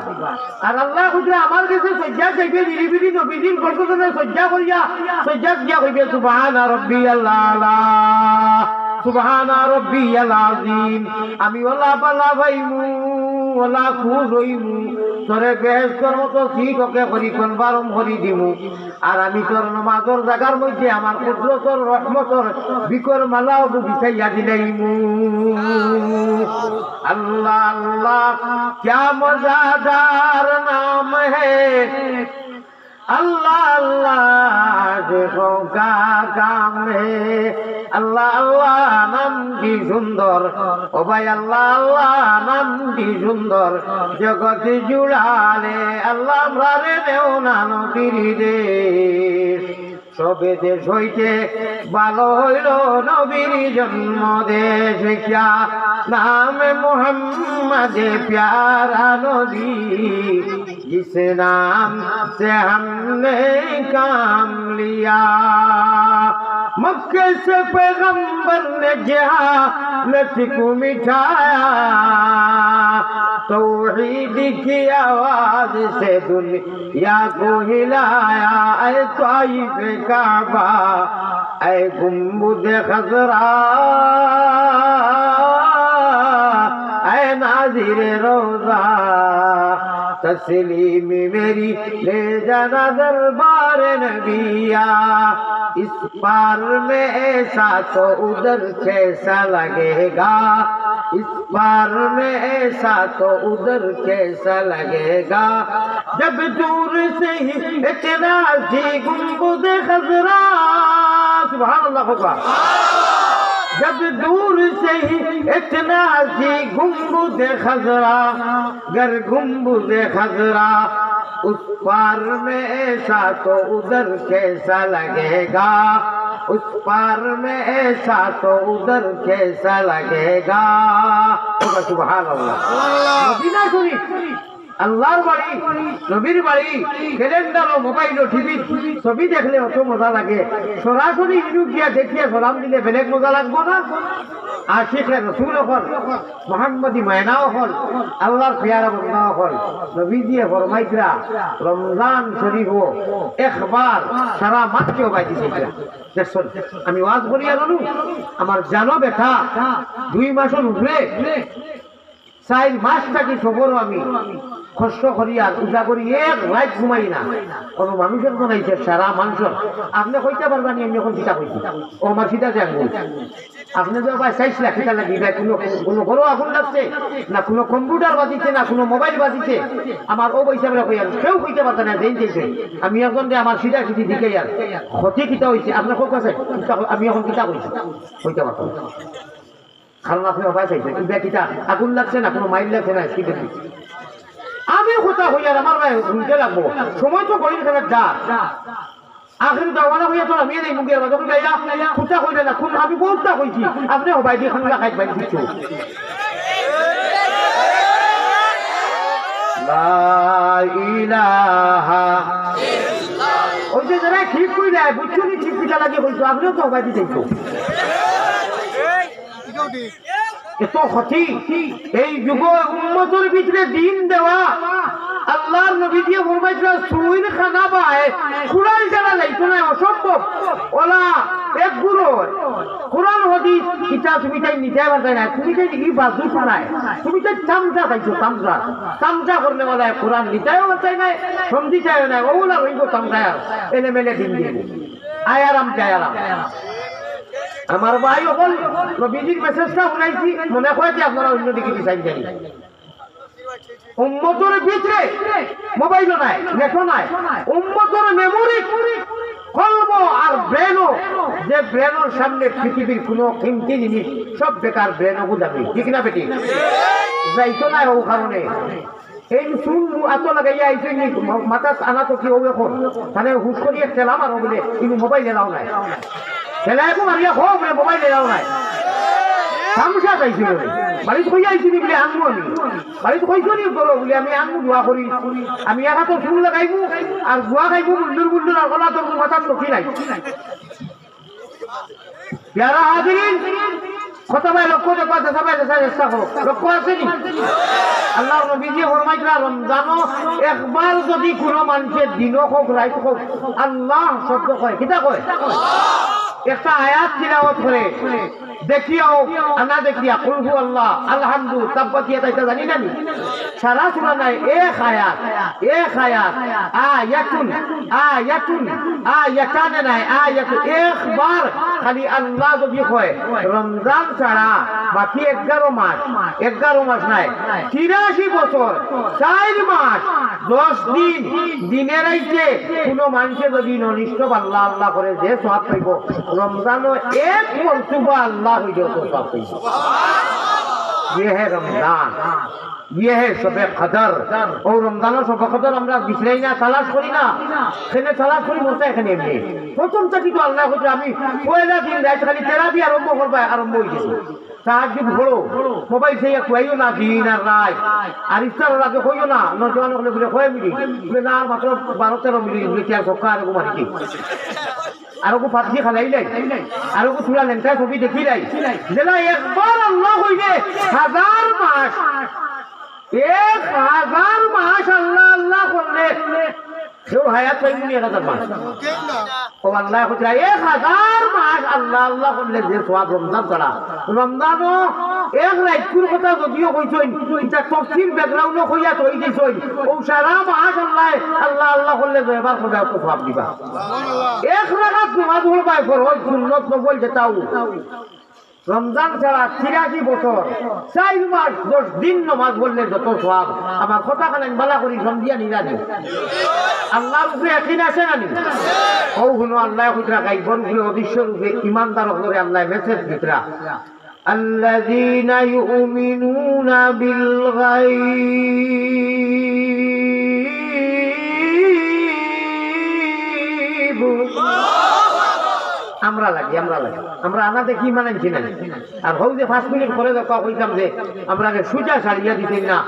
আর আল্লাহ কইছে আমার কাছে সজ্জা চাইবে নিরিবিলি নবীদিন করতেছেন সজ্জা করিয়া সজ্জা দিয়া কইবে সুবহান রাব্বিয়াল আলা সুবহান রাব্বিয়াল আযীম আমি ওলা বালা ভাইমু ওলা খুশ হইমু তোরে বেহেশতের মতো ঠিককে করি কোনবারম করি দিমু আর আমি তোর নামাজের জায়গার মধ্যে আমার কুদরতর রহমতর বিকর মালাও বিছাইয়া দিলাইমু अल्लाह अल्लाह क्या मज़ेदार नाम है अल्लाह अल्लाह देखों का काम है अल्लाह अल्लाह नाम की सुंदर ओ भाई अल्लाह अल्लाह नाम की सुंदर जगत जुड़ाले अल्लाह मारे देव नानो पीरी दे সবে দেশ হইতে ভালো হইল নবীর জন্ম দেশ क्या नाम मोहम्मद प्यारा नबी जिस नाम से हमने काम लिया मक्के से पैगंबर ने जहालत को मिटाया तौहीद की आवाज से दुनिया को हिलाया ऐ ताइफ काबा ऐ गुंबद खजरा ऐ नाज़िर रोजा तस्लीम मेरी ले जाना दरबार नबिया इस पार में ऐसा तो उधर कैसा लगेगा इस पार में ऐसा तो उधर कैसा लगेगा जब दूर से ही इतना सी गुंबद खजरा सुभान अल्लाह होगा जब दूर से ही इतना सी गुंबद खजरा गर गुंबद खजरा उस पार में ऐसा तो उधर कैसा लगेगा उस पार में ऐसा तो उधर कैसा लगेगा सुभान अल्लाह मदीना शरीफ আল্লাহর বাড়ি নবীর বাড়ি ক্যালেন্ডার ও মোবাইল ও টিভি ছবি দেখলে অত মজা লাগে সরাসরি ইনু গিয়া দেখিয়া সালাম দিলে বেলেগ মজা লাগবো না আশিকে রাসূল হল মুহাম্মদি মায়নাও হল আল্লাহর প্যারা বান্দা হল নবী দিয়ে ফরমাইতরা রমজান শরীফ একবার সারা মাসকে বাইতে দেখছেন আমি ওয়াজ করিয়া জানো আমার জানো বেটা 2 মাসের উপরে 4 মাস থাকি সফর আমি কষ্ট করি আর পূজা করি এক রাত ঘুমাই না কোনো মানুষের তো নাইছে সারা মানুষের আপনি কইতে পারবেন আমি এখন চিন্তা করছি ও আমার চিন্তা জানবো আপনি তো ভাই 6 লাখ টাকা লাগবে কোনো ঘরও আগুন লাগছে না কোনো কম্পিউটার বাজিছে না কোনো মোবাইল বাজিছে আমার ও পয়সা বলে কই আর কেউ কইতে পারত না দেন দিয়েছে আমি এখন যে আমার সিধা সিধি দিকে আর ক্ষতি কিটা হইছে আপনার কোক আছে আমি এখন চিন্তা করছি কইতে পারত কারণ আপনি অবাক হয়েছে ইবা কিটা আগুন লাগছে না কোনো মাইল লাগছে না স্পিডে আমি কথা হই আর আমার ভাই শুনতে লাগবো সময় তো গড়িয়ে ফেলার যা আখির দাওয়ানা হইয়া তো আমি এই মুগের মাঝে যাইয়া কুতা কইলে না কোন আমি বলতা কইছি আপনি হবাই দিয়ে খানা খাইতে পারি কিছু লা ইলাহা ইল্লাল্লাহ ওই যে যারা ঠিক কইলে বুঝছো নি ঠিক পিটা লাগে কইছো আপনিও তো হবাই দিয়ে যাইতো এত ক্ষতি এই যুগ উম্মতের ভিতরে দিন দেওয়া আল্লাহর নবী দিয়ে ফরমাইছিল সুইন খানা পায় কুরআন জানা যাইতো না অসম্ভব ওলা এক গুলো কুরআন হাদিস কিতাব তুমি তাই নিতে পারবে না তুমি তাই কি বাজু পারায় তুমি তাই চামচা খাইছো চামচা করলে বলে কুরআন নিতেও পারছে না সমঝিতেও না ওলা হইব চামচা এনে মেলে দিন দিয়ে আয়ারাম চায়ারাম আমার ভাই হল নবীজির মেসেজটা শুনাইছি মনে হয়েছে আপনারা অন্যদিকে ডিসাইন জানি উম্মতের ভিতরে মোবাইল নাই নেট নাই উম্মতের মেমোরি কলব আর ব্রেনও যে ব্রেনের সামনে পৃথিবীর কোনো কিমতি জিনিস সব বেকার ব্রেনও বুঝাবে ঠিক না বেটি যাইতো না ও কারণে এই শুন এত লাগাইয়া আইছে মাথা আনা তো কি হবে এখন তাহলে হুশ করিয়ে খেলাম আর বলে কিন্তু মোবাইল এলাও নাই খেলায় মারিয়া হোক মোবাইল এলাও নাই তামসা চাইছিল বাড়িতে কই আইছিনি বলে আনবো আমি বাড়িতে কইছো নি বলো বলে আমি আনবো দোয়া করি আমি একা তো ফুল লাগাইবো আর দোয়া খাইবো বুল্লুর আর গলা তোর মাথার লক্ষ্মী নাই প্যারা হাজিরিন কথা ভাই লক্ষ্য দেখো সবাই চেষ্টা করো লক্ষ্য আসেনি আল্লাহ নবীজি ফরমাইছিল রমজানও একবার যদি কোনো মানুষের দিনও হোক রাইত হোক আল্লাহ শব্দ কয় কিতা কয় একটা আয়াত তিলাওয়াত করে দেখিও আনা দেখিয়া কুল হু আল্লাহ আলহামদু তাব্বাতিয়া তাইতা জানি না সারা শোনা নাই এক আয়াত আয়াতুন আয়াতানে নাই আয়াতু একবার খালি আল্লাহ যদি কয় রমজান ছাড়া বাকি 11 মাস নাই 83 বছর 4 মাস 10 দিন দিনের আইতে কোনো মানুষে যদি অনিষ্ট আল্লাহ আল্লাহ করে যে সওয়াব পাইব रमजानो एक मरतबा अल्लाह को जो सवाब पाइब ये है रमजान ये है शबे कदर और रमजानो शबे कदर আমরা বিছরাই না তালাশ করি না এখানে তালাশ করি মরতে এখানে এমনি প্রথম থেকে তো আল্লাহ কইছে আমি পয়লা দিন রাত খালি তেরাবি আরম্ভ করব হই গেছে তাহাজ্জুদ পড়ো মোবাইল থেকে কইও না দিন আর রাত আর ইফতার লাগে কইও না নজওয়ান হলে বলে কয় মিনিট বলে না মাত্র 12-13 মিনিট লিখে সকাল আর ঘুমাইছি আর কো ফাতি খালাই নাই আর কো চুলা লেন্টা ছবি দেখি নাই যেটা একবার আল্লাহ কইছে 1000 মাস 1000 মাস আল্লাহ আল্লাহ করলে কেউ হায়াত পাইনি 1000 মাস ও আল্লাহ কইছে 1000 মাস আল্লাহ আল্লাহ করলে যে সওয়াব রমজান ছাড়া রমজানও এক রাইতুর কথা যদিও কইছই এটা তফসিল ব্যাকগ্রাউন্ড কইয়া তো এই দিছই ও সারা মাস আল্লাহ আল্লাহ আল্লাহ করলে এবার খোদা তো সওয়াব দিবা এক রাকাত নামাজ পড়বাই ফরজ সুন্নাত নফল যেটাও রমজান ছাড়া 83 বছর 4 মাস 10 দিন নামাজ পড়লে যত সওয়াব আমার কথা কানে বালা করি সমঝিয়া নিরানি আল্লাহর উপরে ইয়াকিন আছে না নি ও হুনো আল্লাহ কইরা গাইবন করে অদৃশ্য রূপে ঈমানদার হলে আল্লাহ মেসেজ দিতরা الذين يؤمنون بالغيب আমরা লাগি আমরা আনা দেখি মানাইছি না আর হই যে 5 মিনিট পরে দেখা কইতাম যে আমরাকে সুজা ছাড়িয়া দিতেন না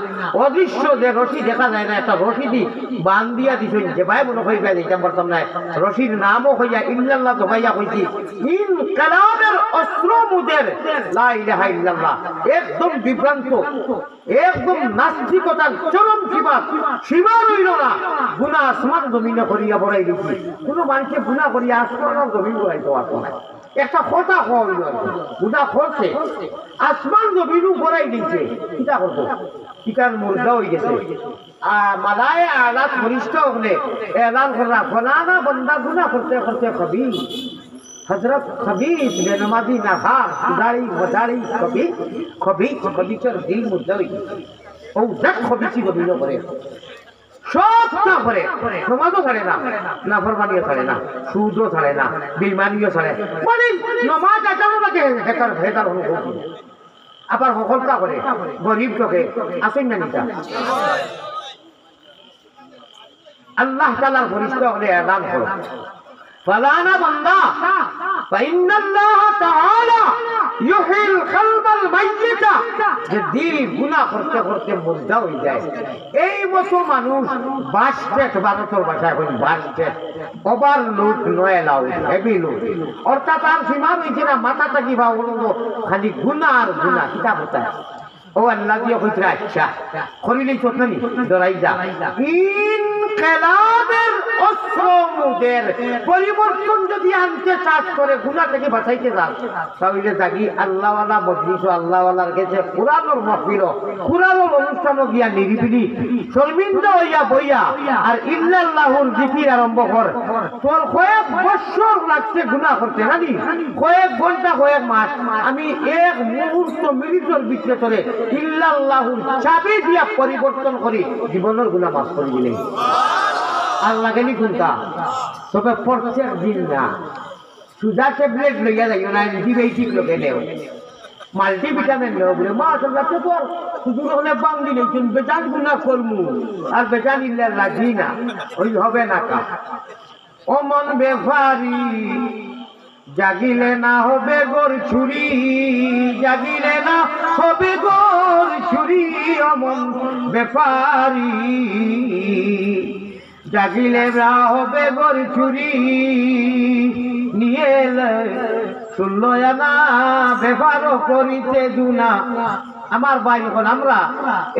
অদৃশ্য যে রশি দেখা যায় না একটা রশি দি বান দিয়া দিছেন যে ভাই মনে কই পাই দিতাম পারতাম না রশির নামও কইয়া ইল্লাল্লাহ দবাইয়া কইছি ইন কালামের অস্ত্র মুদের লা ইলাহা ইল্লাল্লাহ একদম বিভ্রান্ত একদম নাস্তিকতার চরম সীমা রইল না গুনাহ আসমান জমিনে করিয়া বড়াই দিছি কোনো মানুষে গুনাহ করিয়া আসমান জমিন বড়াইতে পারতো না একটা কথা হইল গুনাহ করছে আসমান জমিনও বড়াই দিছে কিটা করব কিটার মুর্দা হয়ে গেছে মালায়ে আলা ফরিস্ত হলে এলান করা ফলানা বান্দা গুনাহ করতে করতে কবি हजरत खबीस बेनमाजी नाखार उदारी वदारी खबीस दिल मुद्दई ओ जक खबीसी को बिलो करे सब ना करे नमाजो छाड़े ना नाफरमानियो छाड़े ना सूदो छाड़े ना बेईमानियो छाड़े মানে নমাজ আজানো লাগে হেতার হলো আবার হকলতা করে গরিব তোকে আসেন না নিতা আল্লাহ তাআলার ফরিস্তা হলে এলান করো فلانا بندہ فإن اللہ تعالی یحیی القلب المیت যে দিল গুনাহ করতে করতে মুর্দা হয়ে যায় এই মতো মানুষ বাস্টেট ভারতের ভাষায় এখন বাস্টেট ওভারলোড নয় লাউড হেভি লোড অর্থাৎ আর সীমা রয়েছে না মাথা থাকি বা খালি গুনাহ আর গুনাহ কিতা হতা ও আল্লাহ দিয়ে কইতে আচ্ছা করিলেই চোখ নানি ডরাই যা ইনকিলাবের অস্ত্রদের পরিবর্তন যদি আনতে চাষ করে গুনাহ থেকে বাঁচাইতে যান তাহলে জাগি আল্লাহওয়ালা মজলিস ও আল্লাহওয়ালার কাছে কুরআনের মাহফিল কুরআনের অনুষ্ঠান গিয়া নিরিবিলি শর্মিন্দা হইয়া বইয়া আর ইল্লাল্লাহুর জিকির আরম্ভ কর তোর কয়েক বছর লাগছে গুনাহ করতে নানি কয়েক ঘন্টা কয়েক মাস আমি এক মুহূর্ত মিনিটের ভিতরে চলে ইল্লাল্লাহুর চাবি দিয়া পরিবর্তন করি জীবনের গুনাহ মাফ করে দিলেন আল্লাহ গেলি কোনটা তবে প্রত্যেক দিন না সুজা ট্যাবলেট লইয়া যাইও না অ্যান্টিবায়োটিক লোকে নেও মাল্টিভিটামিন নেও বলে মা আসলে তো শুধু হলে বাংলি নেই বেজান গুনাহ করমু আর বেজান ইল্লা লাগি না ওই হবে না কা ও মন বেফারি জাগিলে না হবে গোর ছুরি জাগিলে না হবে গোর ছুরি অমন বেপারি জাগিলে না হবে গোর ছুরি নিয়ে শুনলো না বেপারও করিতে দুনা আমার ভাই এখন আমরা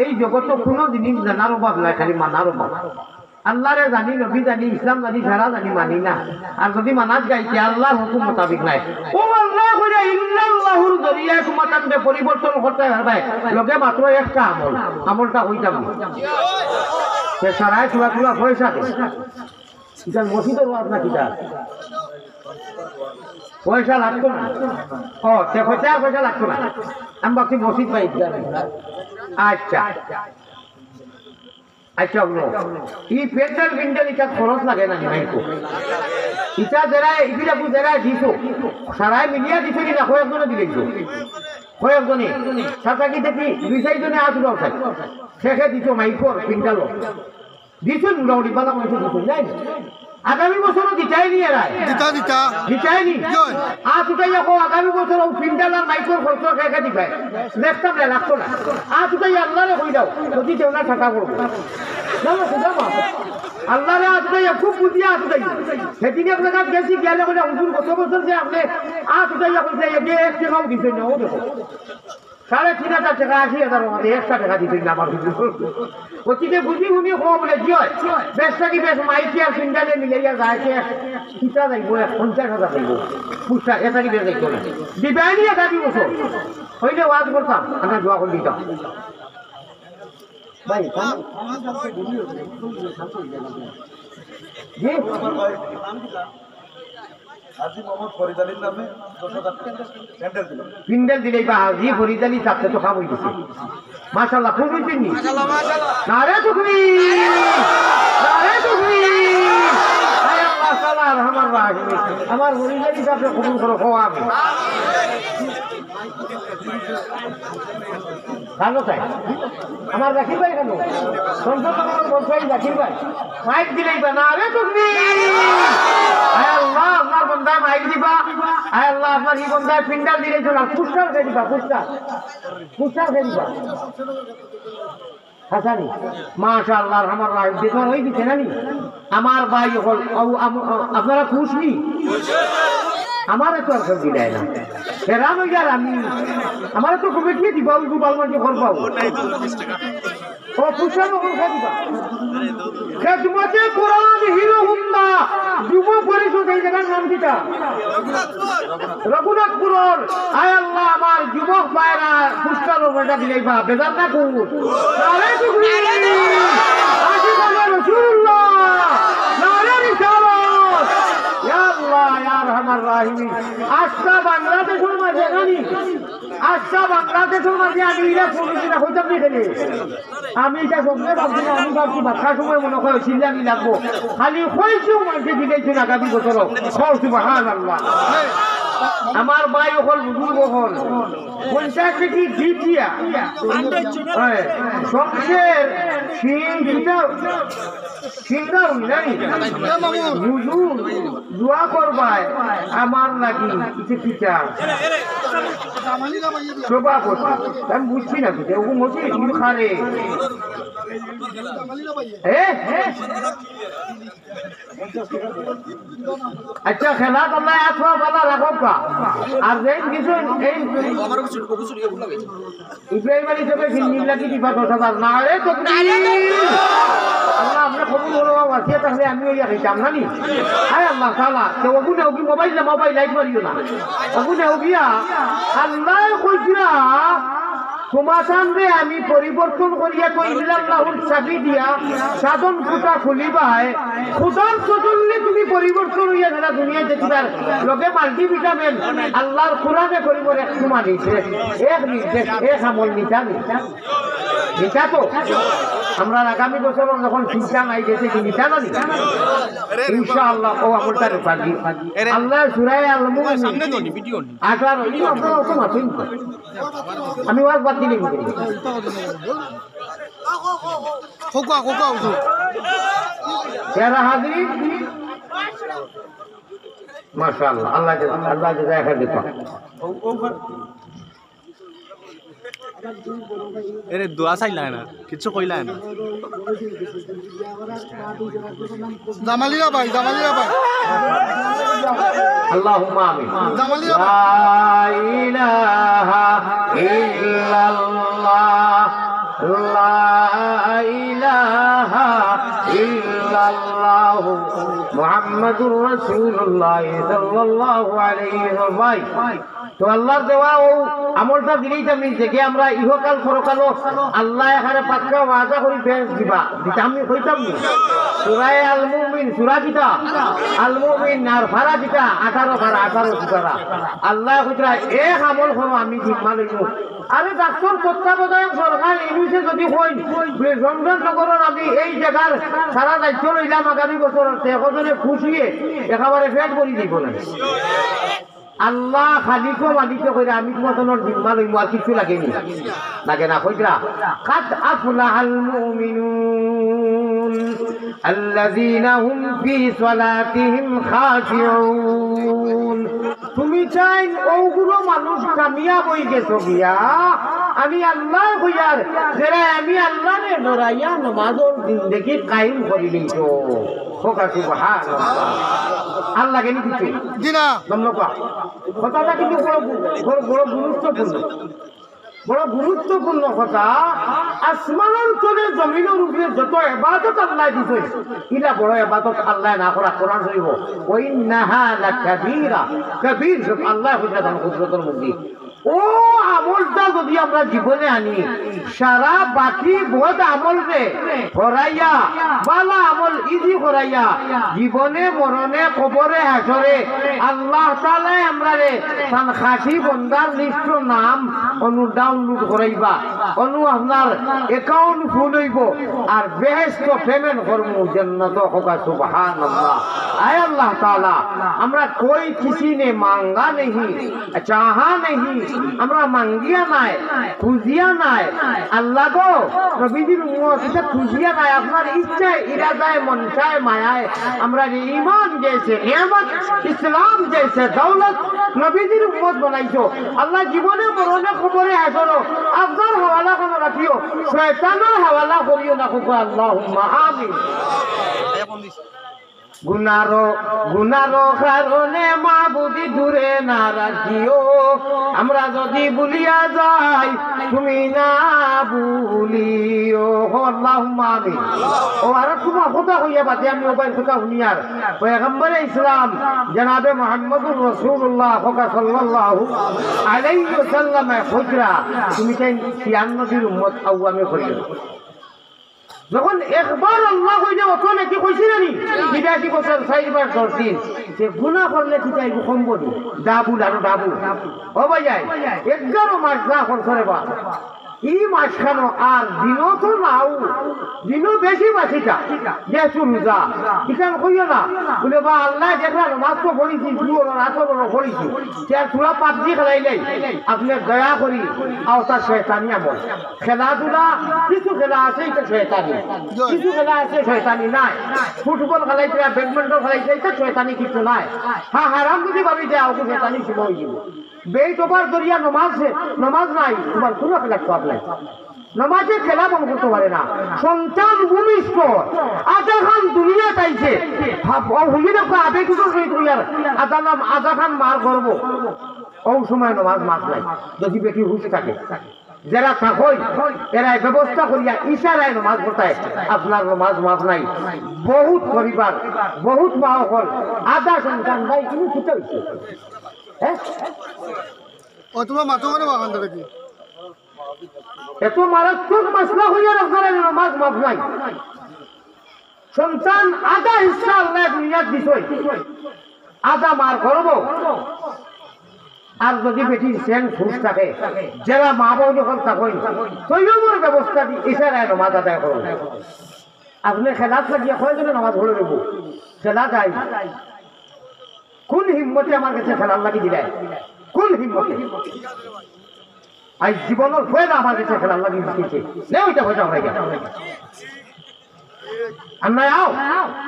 এই জগৎ কোনো জিনিস জানার অভাব নাই খালি মানার অভাব আল্লাহরে জানি নবী জানি ইসলাম জানি সারা জানি মানি না আর যদি মানাত গাইছে আল্লাহর হুকুম মোতাবিক নাই ও আল্লাহ কইরা ইল্লাল্লাহুর জরিয়ায় তোমাকে পরিবর্তন করতে পারবে লগে মাত্র একটা আমলটা হইতাম সে সারায় চুলা চুলা পয়সা দে এটা মসজিদের ওয়াজ না কিটা পয়সা লাগতো না ও সে পয়সা লাগতো না আমি ভাবছি মসজিদ পাই আচ্ছা আচ্ছা এই পেট্রোল বিন্ডেল এটা খরচ লাগে না নাইকো এটা যারা এগুলা যারা দিছো সারাই মিলিয়া দিছো কিনা কয়েকজনে দিলেছো কয়েকজনে সাতাকি দেখি দুই চারজনে হাত উঠাও শেষে দিছো মাইকর পিন্ডালো দিছো নুরাউড়ি বালা মাইছো দিছো যাই আগামী বছরও দিতাই নি এরা দিতাই নি আজ উঠাইয়া কো আগামী বছর পিন্ডালার মাইকর খরচ খেয়ে দিবাই দেখতাম না লাগতো না আজ উঠাইয়া আল্লাহরে কই দাও যদি দেও না টাকা করবো আল্লাহরে আজ উঠাইয়া খুব বুঝিয়া আজ উঠাই সেদিনে আপনার বেশি গেলে বলে হুজুর কত বছর যে আপনি আজ উঠাইয়া কইছে এক টাকাও দিতে না ও দেখো 3,500 টাকা 80,000 মধ্যে 100 টাকা দিতে না আমার ওদিকে বুঝি উনি বলে জিয় বেশটা কি বেশ মাইকি আর সিন্ডালে মিলাইয়া যাইছে কিটা যাইব 50,000 যাইব পুষ্টা এটা কি বেশ যাইতো না দিবাইনি এটা দিব হইলে ওয়াজ করতাম আমরা দোয়া করে দিতাম ভাই জি আজি মোহাম্মদ ফরিদ আলীর নামে 10,000 প্যান্ডেল দিলেই বা আজি ফরিদ আলী সাথে তো খাবই দিছে মাশাআল্লাহ খুব হইছেনি মাশাআল্লাহ নারে তাকবীর আয় আল্লাহ তাআলা রহমান রাহিম আমার ফরিদ আলী সাথে কবুল করো খাওয়া আমি ভালো তাই আমার রাখির ভাই কেন সংসদ আমার বলছাই রাখির ভাই মাইক দিলেই বা নারে তাকবীর আয় আল্লাহ আমার বন্দায় মাইক দিবা আয় আল্লাহ আপনার এই বন্দায় পিন্ডাল দিলেই চল আর পুষ্টার খেয়ে দিবা পুষ্টার খেয়ে দিবা হাসানি মাশাআল্লাহ রহমান রাহিম দেখুন হয়ে দিচ্ছে নানি আমার ভাই হল আপনারা খুশনি আমারে তো আর সবজি দেয় না ফেরান হয়ে যার আমি আমারে তো কমিটি দিবা ওই বালমাটি ঘর পাবো ও পুষ্টার ওখানে খেয়ে দিবা খেদমতে কোরআন হিরো হুন্ডা যুব পরিষদ এই জায়গার নাম কিটা রঘুনাথপুরের আয় আল্লাহ আমার যুবক ভাইরা পুষ্টার ওটা দিলেই বা বেজার না করবো নারে তাকবীর আশিকানা রাসূলুল্লাহ নারে রিসালাত ইয়া আল্লাহ ইয়া রহমান রাহিম আজকা বাংলাদেশের মাঝে জানি আজকা বাংলাদেশের মাঝে আমি এটা শুনেছিলাম হইতাম নি খেলে আমি এটা সবসময় ভাবছি না আমি ভাবছি বাচ্চার সময় মনে হয় চিল্লানি লাগবো খালি হয়েছেও মাঝে দিলেইছে আগামী বছরও সুবহানাল্লাহ আমার ভাই হল বুজুর্গ হল 50 থেকে দ্বিতীয় সংসের চিন্তা নাই হুজুর দোয়া করবায় আমার লাগি কিছু টিচার সভাপতি আমি বুঝছি না কিছু ওরকম হচ্ছে খারে আচ্ছা খেলা করলে আঠা বলা রাখো কা আর যেন কিছু এই ইব্রাহিম আলী সাহেব হিন্দি লাগি দিবা কথা না রে তো আল্লাহ আমরা কবুল হলো ওয়াসিয়া তাহলে আমি ওই যাইতাম না নি আয় আল্লাহ তাআলা তো ওগুনে ওগি মোবাইল লাইট মারিও না ওগুনে ওগিয়া আল্লাহ কইরা তোমার রে আমি পরিবর্তন করিয়া কইলাম লাহুর চাবি দিয়া সাধন ফুটা খুলিবায় খুদার চজল্লে তুমি পরিবর্তন হইয়া সারা দুনিয়া দেখিবার লগে মাল্টিভিটামিন আল্লাহর কোরআনে করিব এক তোমা দিছে এক নির্দেশ এক আমল নিতা নিতা তো আমরা আগামী বছর যখন শিক্ষা নাই গেছে কি নিতা না ইনশাআল্লাহ ও আমলটা পাবি আল্লাহ সূরা আল-মুমিন সামনে তো নি ভিডিও নি 18 এই আপনারা তো মাথিন আমি ওয়াজ বাদ দিলি খোকা হুজুর যারা হাজির মাশাআল্লাহ আল্লাহ জাযা খাইর দিবা এরে দোয়া চাইলা না কিছু কইলা না জামালিয়া ভাই আল্লাহুম্মা আমিন জামালিয়া লা ইলাহা ইল্লাল্লাহ লা ইলাহা ইল্লাল্লাহ মুহাম্মাদুর রাসূলুল্লাহ সাল্লাল্লাহু আলাইহি ওয়াসাল্লাম তো আল্লাহর দেওয়া ও আমলটা দিলেই আমি থেকে আমরা ইহকাল পরকাল আল্লাহ এখানে পাক্কা ওয়াদা করি বেশ দিবা দিতে আমি কইতাম নি সূরা আল-মুমিন সূরা কিটা আল-মুমিন আর ফারা কিটা 18 সূরা আল্লাহ কইরা এক আমল করো আমি জিম্মা লইব আরে ডাক্তার তত্ত্বাবধায়ক সরকার ইউনিসে যদি কই রমজান নগরের আমি এই জায়গার সারা দায়িত্ব লইলাম আগামী বছর একজনে খুশিয়ে একেবারে ফেট করে দিব না আল্লাহ খালিকো মালিক কইরা আমি তোমার জিম্মা লইব আর কিছু লাগেনি লাগে না কইরা কাদ আফলাহাল মুমিনুন আল্লাযীনা হুম ফি সালাতিহিম খাশিউন তুমি চাই ওগুলো মানুষ কামিয়াব হই গেছো গিয়া আমি আল্লাহ কইয়ার যারা আমি আল্লাহরে ডরাইয়া নামাজের জিন্দেগি কায়েম করি লইছো হোকা সুবহানাল্লাহ আল্লাহ কেন কিছু জি না ধন্যবাদ কথাটা কিন্তু বড় গুরুত্বপূর্ণ কথা আসমানের তলে জমিনের উপরে যত ইবাদত আল্লাহ দিছে ইলা বড় ইবাদত আল্লাহ না করা কোরআন শরীফ ওই নাহা লাকাবীরা কবীর সব আল্লাহ হুজরাত কুদরতের মধ্যে ও আমলটা যদি আমরা জীবনে আনি সারা বাকি বহুত আমলকে হরাইয়া বালা আমল ইজি হরাইয়া জীবনে মরণে কবরে হাসরে আল্লাহ তাআলা আমরারে তান খাঁটি বন্দার লিস্ট নাম অনু ডাউনলোড করাইবা অনু আপনার অ্যাকাউন্ট ফুল হইব আর বেহেশত পেমেন্ট করব জান্নাত হোক সুবহানাল্লাহ আয় আল্লাহ তাআলা আমরা कोई किसी ने मांगा नहीं चाहा नहीं আমরা মাঙ্গিয়া নাই খুঁজিয়া নাই আল্লাহ গো নবীজির উম্মত এটা খুঁজিয়া নাই আপনার ইচ্ছায় ইরাদায় মন চায় মায়ায় আমরা ঈমান জেসে নিয়ামত ইসলাম জেসে দৌলত নবীজির উম্মত বানাইছো আল্লাহ জীবনে মরণে খবরে হাসরো আপনার হাওয়ালা কোন রাখিও শয়তানের হাওয়ালা করিও না কো আল্লাহুম্মা আমিন গুনারো কারণে মাবুদি দূরে না রাখিও আমরা যদি ভুলিয়া যাই তুমি না ভুলিও আল্লাহুম্মা আমিন ও আর তোমার কথা হইয়া বাদে আমি ওবাই কথা শুনিয়ার পয়গম্বরে ইসলাম জনাবে মুহাম্মদুর রাসূলুল্লাহ সাল্লাল্লাহু আলাইহি ওয়াসাল্লাম হুজরা তুমি চাই 96 এর উম্মত আওয়ামে করিও যখন একবার আল্লাহ কইলে অত নাকি কইছি নানি 82 বছর 4 বার 10 দিন যে গুনাহ করলে কি চাইবো কমবো ডাবু ও ভাই 11 মাস না করে বা ই মাঝখানো আর দিনও তো নাও দিনও বেশি বাঁচিটা যেহেতু রোজা ইখান কইও না বলে বা আল্লাহ দেখলাম মাছ তো পড়িছি পড়িছি তোরা পাবজি খেলাইলেই আপনি দয়া করি আওতা শয়তানি আমল খেলাধুলা কিছু খেলা আছে এটা শয়তানি কিছু খেলা আছে শয়তানি নাই ফুটবল খেলাইতে ব্যাডমিন্টন খেলাইতে এটা শয়তানি কিছু নাই হ্যাঁ হারাম যদি ভাবি যে আউকে শয়তানি শুরু হয়ে যাব বেটোবার দরিয়া নমাজ নাই তোমার কোনো খেলা সব নাই নমাজে খেলা মন করতে পারে না সন্তান ভূমিষ্ঠ আধা খান দুনিয়া চাইছে আবেগ আধা খান মার করবো ও সময় নমাজ মাস নাই যদি বেটি হুশ থাকে যারা থাকই এরা ব্যবস্থা করিয়া ইশারায় নমাজ পড়ায় আপনার নমাজ মাফ নাই বহুত পরিবার বহুত মা হল আধা সন্তান ভাই কিন্তু ছুটে হয়েছে হ্যাঁ ও তোমার মাথা মানে বাগান ধরে কি এত মারাত্মক মশলা হইয়া আপনার নমাজ মাফ নাই সন্তান আধা হিসা আল্লাহ দুনিয়ার বিষয় আধা মার করবো আর যদি বেটি সেন ফুস থাকে যারা মা বউ যখন থাকেন তৈয়মের ব্যবস্থা দিয়ে ইশারায় নমাজ আদায় করুন আপনি খেলাত লাগিয়ে কয়জনে নামাজ পড়ে দেব খেলা যাই কোন হিম্মতে আমার কাছে খেলার লাগি দিলে কোন হিম্মতে আজ জীবনের ফয়দা আমার কাছে খেলার লাগি দিচ্ছে নে ওইটা পয়সা হয়ে গেল আন্নায় আও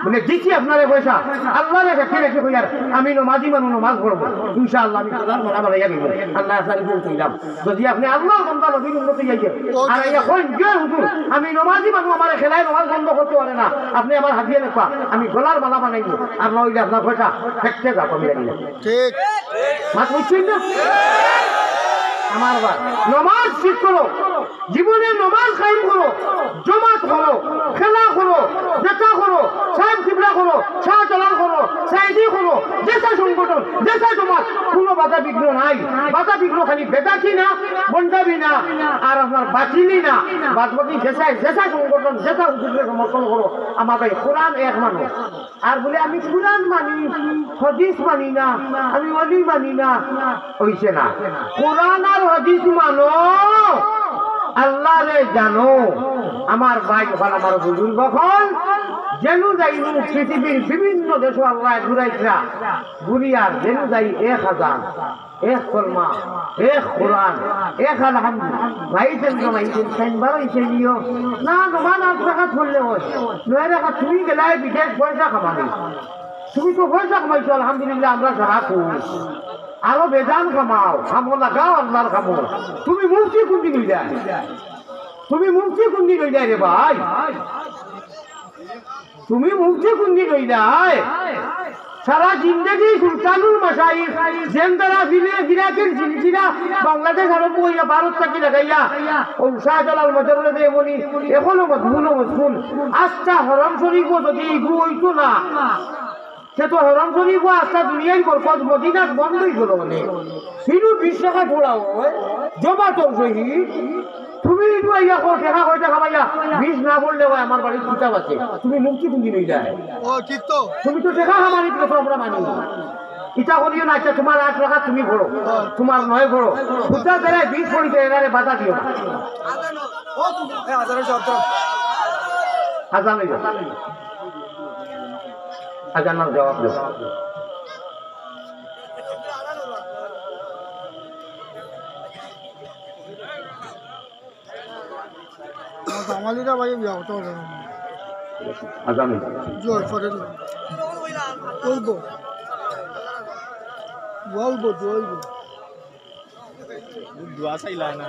বলে দিচ্ছি আপনারে পয়সা আল্লাহ রেখে রেখে কইয়ার আমি নমাজি মানুষ নমাজ পড়বো ইনশাআল্লাহ আমি খোদার মারা মারা যাবি আল্লাহ আপনার বলছিলাম যদি আপনি আল্লাহ বন্ধা নবীর উন্নতি যাইছে আর এখন যে হুজুর আমি নমাজি মানুষ আমার খেলায় নমাজ বন্ধ করতে পারে না আপনি আমার হাতিয়ে নেপা আমি গলার মালা বানাইব আর নইলে আপনার পয়সা ফেকতে যাবো আমি জানি না ঠিক মাত বুঝছেন না আমার নমাজ ঠিক করো জীবনে নমাজ কায়েম করো জমাত করো খেলা করো দেখা করো সাহেব কিবলা করো শাহ চলার করো সাইদি করো যেসা সংগঠন যেসা জমাত কোনো বাধা বিঘ্ন নাই বাধা বিঘ্ন খালি বেদাকি না বন্ডাবি না আর আপনার বাতিলি না বাদ বাকি যেসা সংগঠন যেসা হুজুরকে সমর্থন করো আমার ভাই কোরআন এক মানুষ আর বলে আমি কোরআন মানি হাদিস মানি না আমি ওলি মানি না হইছে না কোরআন আর হাদিস মানো আল্লাহ রে জানো আমার ভাই যখন আমার বুজুর্গ হল যেন যাই পৃথিবীর বিভিন্ন দেশ আল্লাহ ঘুরাইছা ঘুরিয়ার যেন যাই 1000 এক কলমা এক কোরআন এক আলহামদুলিল্লাহ ভাইছেন জমাইছেন সাইনবার হইছে নিও না নমান 8 টাকা ধরলে হয় 9 টাকা তুমি গেলাই বিদেশ পয়সা কামানি তুমি তো পয়সা কামাইছো আলহামদুলিল্লাহ আমরা সারা খুব আরো বেজান কামাও খামো লাগাও আল্লাহর খামো তুমি মুক্তি কুন্দি লই যায় তুমি মুক্তি কুন্দি লই যায় রে ভাই তুমি মুক্তি কুন্দি লই যায় সারা জিন্দগি সুলতানুল মাশাইখ জেন্দারা ফিরাকের জিনিসিরা বাংলাদেশ আর ভারত থাকি লাগাইয়া ও শাহজালাল মজরুল দেবনি এখনো মজবুল আস্থা হরম শরীফ যদি ইগু হইতো না সে তো হরম শরীফ আস্থা দুনিয়ায় বরকত মদিনাত বন্ধই হলো মানে কিন্তু 20 টাকা ঢোড়াও জমা তোর শহীদ তুমি দেখা কয়টা খাবাইয়া 20 না বললে আমার বাড়ির কিতাব আছে তুমি মুক্তি কুন্দি লই যায় ও ঠিক তো তুমি তো দেখা খামানি তো আমরা মানি ইটা করিও না আচ্ছা তোমার 8 টাকা তুমি ভরো তোমার 9 ভরো খুদা দ্বারা 20 পড়িতে এনারে বাধা দিও না আজানের জবাব দাও আমালিরা ভাই যাও তো আজান জোর করে বলবো দোয়া চাইলা না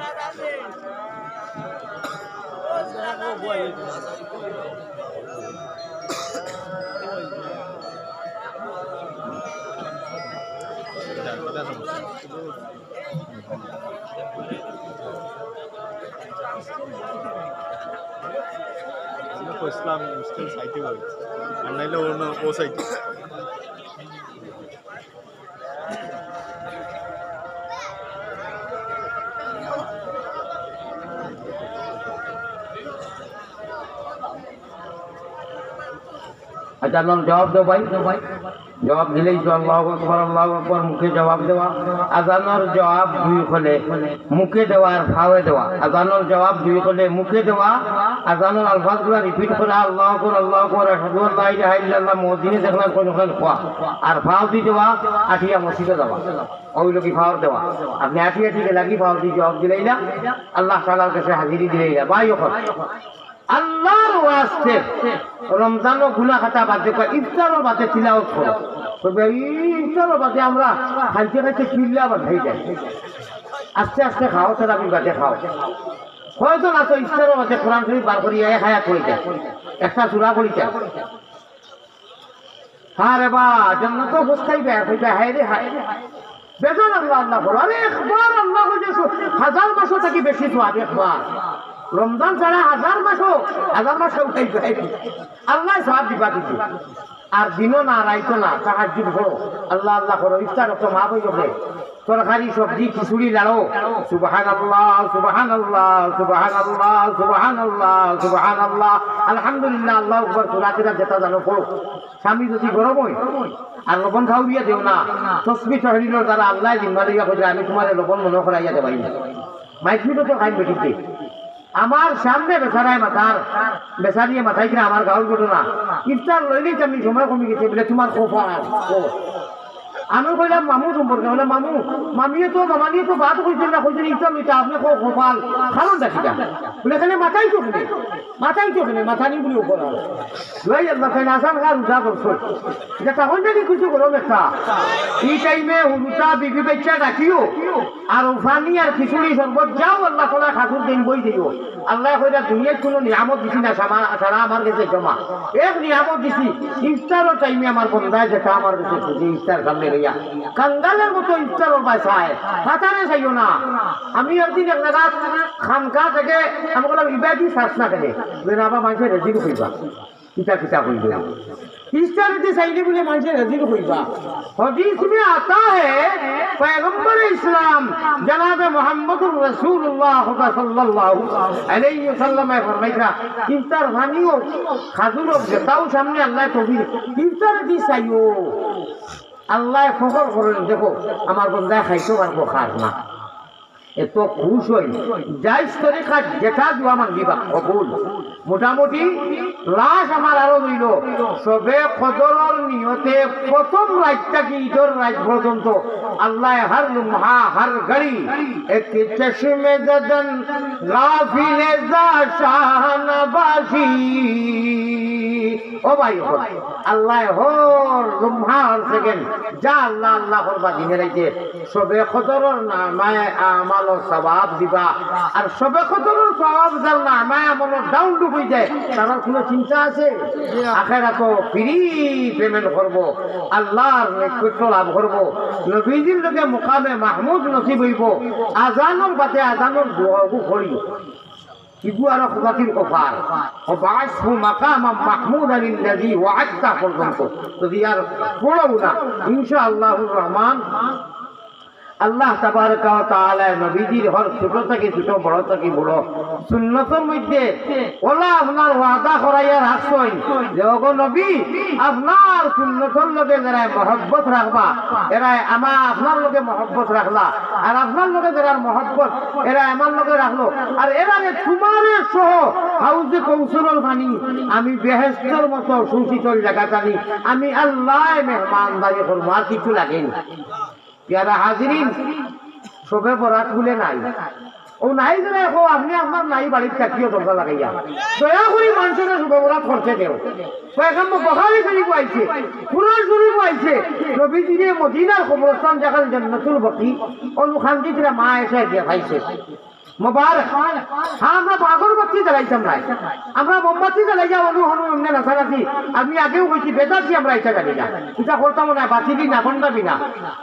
ইসলাম মুসলিম সাইটে হবে আর নাইলে অন্য ও সাইটে আচ্ছা জবাব দাও ভাই জবাব দিলেই তো আল্লাহু আকবার মুখে জবাব দেওয়া। আজানোর জবাব দুই হলে মুখে দেওয়া আর ফাওয়ে দেওয়া। আজানোর জবাব দুই হলে মুখে দেওয়া, আজানোর আলফাজগুলো রিপিট করা, আল্লাহু আকবার আশহাদু আল্লা ইলাহা ইল্লাল্লাহ মুয়াজ্জিনে দেখলাম কোন কোয়া, আর ফাও দিয়ে দেওয়া আঠিয়া মসজিদে দেওয়া, ওই লোকই ফাওয়ার দেওয়া। আপনি আঠিয়া থেকে লাগি ফাও দিয়ে জবাব দিলেই না, আল্লাহ তাআলার কাছে হাজিরি দিলেই না। ভাই ওখানে আল্লাহর ওয়াস্তে রমজানও গুনাহ খাতা বাদ দিয়ে ইফতারও বাদে তিলাওয়াত করো। তবে ইফতারও বাদে আমরা খাইতে খাইতে চিল্লা বাঁধাই যাই, আস্তে আস্তে খাও, তারাবি বাদে খাও। হয়তো না তো ইফতারও বাদে কোরআন শরীফ বার করিয়া হায়াত করি যায়, একটা সূরা করি যায়। হ্যাঁ রে বা জান্নাত বসতাইবে, কইবে হায় রে হায় বেজন আল্লাহ আল্লাহ করো। আরে একবার আল্লাহ কইছো হাজার মাসও থাকি বেশি তো একবার রমজান ছাড়া হাজার মাসও খাইবে আল্লাহ সওয়াব দিবা দিতে। আর দিনও না রাইতো না তাহাজ্জুদ করো, আল্লাহ আল্লাহ করো। ইফতার তো মা বই হবে তরকারি সবজি খিচুড়ি লাড়ো, সুবহানাল্লাহ সুবহানাল্লাহ সুবহানাল্লাহ সুবহানাল্লাহ সুবহানাল্লাহ আলহামদুলিল্লাহ আল্লাহু আকবার সূরাটা যেটা জানো পড়ো। স্বামী যদি গরম হয় আর লবণ খাওয়াইয়া দেও না, তসবিহ তাহলিলের দ্বারা আল্লাহ জিম্মা দিয়া কইরা আমি তোমার লবণ মনে করাইয়া দেবাই না। মাইকিটো তো খাইবে ঠিক আমার সামনে বেচারায় মাথার বেচারিয়ে মাথায় কিনা আমার গাঁর ঘটনা ইফতার লইলেই আমি সময় কমে গেছে বলে তোমার খোফা আমি কইলাম মামু সম্পর্কে বলে মামু মামিয়ে তো মামানিয়ে তো বাদ কইছিল না, কইছিল ইফতার লইতে আপনি খোফাল কারণ দেখিটা বলে এখানে মাথাই তো কিনে মাথা নি বলে উপর লই আল্লাহ খাই আসান খা রোজা করছো এটা তখন যদি কিছু গরম একটা এই টাইমে হুলুটা বিবি বাচ্চা ডাকিও আর উফানি আর খিচুড়ি সর্বত যাও আল্লাহ কোলা খাতুর দিন বই দিও। আল্লাহ কইরা দুনিয়ার কোনো নিয়ামত দিছি না সারা আমার কাছে জমা এক নিয়ামত দিছি ইফতারের টাইমে আমার বন্ধায় যেটা আমার কাছে খুঁজে ইফতার সামনে লইয়া কাঙ্গালের মতো ইফতারের বাসায় হাতারে চাইও না। আমি একদিন এক জায়গায় খানকা থেকে আমি বললাম ইবাদি শ্বাস না কেনে না আবার মানুষের রেজিক হইবা কিতা কিতা হইবে ইফতার চাইলে বলে মানুষের রেজিক হইবা। हदीस में आता है पैगंबर इस्लाम जनाब मोहम्मद रसूलुल्लाह सल्लल्लाहु अलैहि वसल्लम फरमाइता इफ्तार खानियो खाजुरो जताओ सामने अल्लाह तौफीक इफ्तार दी चाहिए अल्लाह फखर करें देखो আমার বন্দা খাইছো পারবো খাস না এত খুশ হই যাইস তরিকা যেটা দোয়া মাগিবা কবুল। মোটামুটি লাশ আমার আরো রইল সবে কদরের নিয়তে প্রথম রাত থেকে ঈদের রাত পর্যন্ত আল্লাহ হর লম্হা হর ঘড়ি এক চশমে জদন গাফিলে যা শাহনবাসী ও ভাই আল্লাহ হর লম্হা হর সেকেন্ড যা আল্লাহ আল্লাহ করবা দিনে রাইতে সবে কদরের নামায় আমাল সওয়াব দিবা। আর সবে কদরের সওয়াব যার নামায় আমল ডাউন ডুবই যায় তার কোনো চিন্তা আছে? আখিরাতে ফ্রি পেমেন্ট করব, আল্লাহর নৈকট্য লাভ করব, নবীজির লগে মুকামে মাহমুদ নসিব হইব। আজানের বাদে আজানের দোয়াও করি ইগু আর খুদাতির কফার ও বাসহু মাকামাম মাহমুদান আল্লাযী ওয়া'আদতা পর্যন্ত যদি আর পড়ো না ইনশাআল্লাহুর রহমান আল্লাহ তাবারকা ওয়া তাআলা নবীজির হর ছোট থেকে ছোট বড় থেকে বড় সুন্নতের মধ্যে ওলা আপনার ওয়াদা করাইয়া রাখছই যে ওগো নবী আপনার সুন্নতের লগে যারা মহব্বত রাখবা এরা আমার আপনার লগে মহব্বত রাখলা, আর আপনার লগে যারা মহব্বত এরা আমার লগে রাখলো, আর এরা তোমারে সহ হাউজে কৌশল পানি আমি বেহেশতের মতো সুশীতল জায়গা জানি আমি আল্লাহ মেহমানদারি করবো, আর কিছু লাগেনি। প্যারা হাজিরিন সবে বরাত বলে নাই ও নাই যে দেখো আপনি আপনার নাই বাড়ির চাকরিও দরকার লাগাইয়া দয়া করে মানুষের সবে বরাত করতে দেও। বখারি শরীফ আইছে, কুরআন শরীফ আইছে, নবীজিরে মদিনার কবরস্থান যেখানে জান্নাতুল বাকি অনুখান্তি থেকে মা এসে দেখাইছে মুবারক। হ্যাঁ আমরা আগরবাতি জ্বালাইতাম নাই, আমরা মোমবাতি জ্বালাইয়া অনুহনু এমনি নাচানাচি আমি আগেও বলছি বেদাচ্ছি আমরা এটা জানি না, এটা করতাম না বাতিলি না বন্ধাবি না।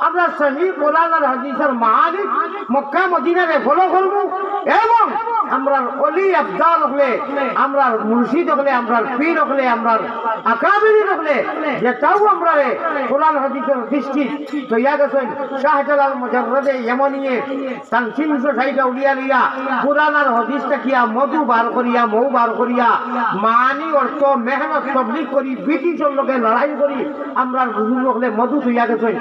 আমরা সহি কোরআন আর হাদিসের মালিক মক্কা মদিনারে ফলো করবো এবং আমরার অলি আফজাল হলে, আমরার মুর্শিদ হলে, আমরার পীর হলে, আমরার আকাবির হলে, যেটাও আমরা কোরআন হাদিসের দৃষ্টি তৈয়া গেছেন শাহজালাল মুজাররদে ইয়ামানিয়ে তানসিমশো সাইডা উলিয়া লিয়া কোরআন আর হাদিসটা কিয়া মধু বার করিয়া মৌ বার করিয়া মানি অর্থ মেহনত তবলিগ করি ব্রিটিশের লগে লড়াই করি আমরার বুজুর্গ হলে মধু তৈয়া গেছেন,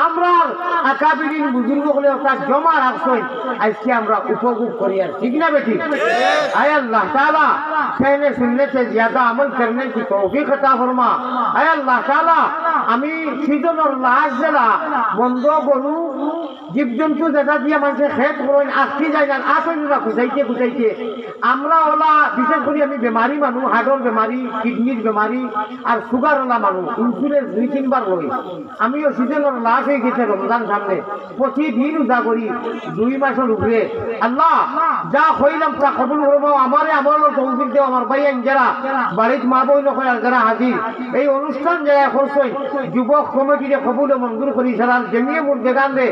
আমরার আকাবিরিন বুজুর্গ হলে ওটা জমা রাখছেন, আজকে আমরা উপভোগ করি। আর ঠিক না বেটি? আয় আল্লাহ তাআলা कहने सुनने से ज्यादा अमल करने की तौफीक अता फरमा। आय अल्लाह ताआला আমি সিজনের লাশ যারা বন্ধ গরু জীবজন্তু যেটা দিয়ে মানুষের খেত করেন আসতে যায় না আসেন না গুছাইতে গুছাইতে আমরা ওলা বিশেষ করে আমি বেমারি মানুষ, হার্টের বেমারি, কিডনির বেমারি আর সুগার ওলা মানুষ, ইন্স্যুরেন্স 2-3 বার লই। আমিও সিজনের লাশ হয়ে গেছে রমজান সামনে, প্রতিদিন উদা করি 2 মাসের উপরে। আল্লাহ যা হইলাম তা কবুল করবো, আমারে আমার তৌফিক দেও। আমার ভাই যারা বাড়ির মা বই নয় যারা হাজির এই অনুষ্ঠান যারা করছেন যুবক কমিটিরে কবুল মঞ্জুর করি সারা জমিয়ে মুর দেখান দে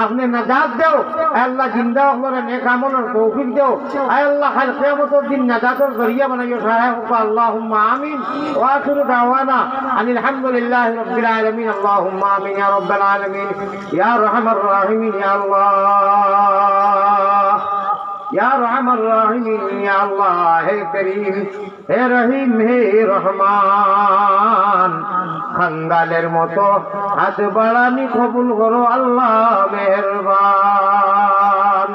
আপনি নাজাত দেও। আল্লাহ জিন্দা আপনারা নেক আমলের তৌফিক দেও। আল্লাহ কাল কিয়ামতের দিন নাজাতের জরিয়া বানাইও সহায় হোক। আল্লাহুম্মা আমিন ওয়া আখিরু দাওয়ানা আনিল হামদুলিল্লাহি রাব্বিল আলামিন। আল্লাহুম্মা আমিন ইয়া রাব্বাল আলামিন ইয়া আরহামার রাহিমিন ইয়া আল্লাহ या रहमान रहीम या अल्लाह है करीम हे रहीम हे रहमान खंगालेर मतो हाथ बाड़ानी कबूल करो अल्लाह मेहरबान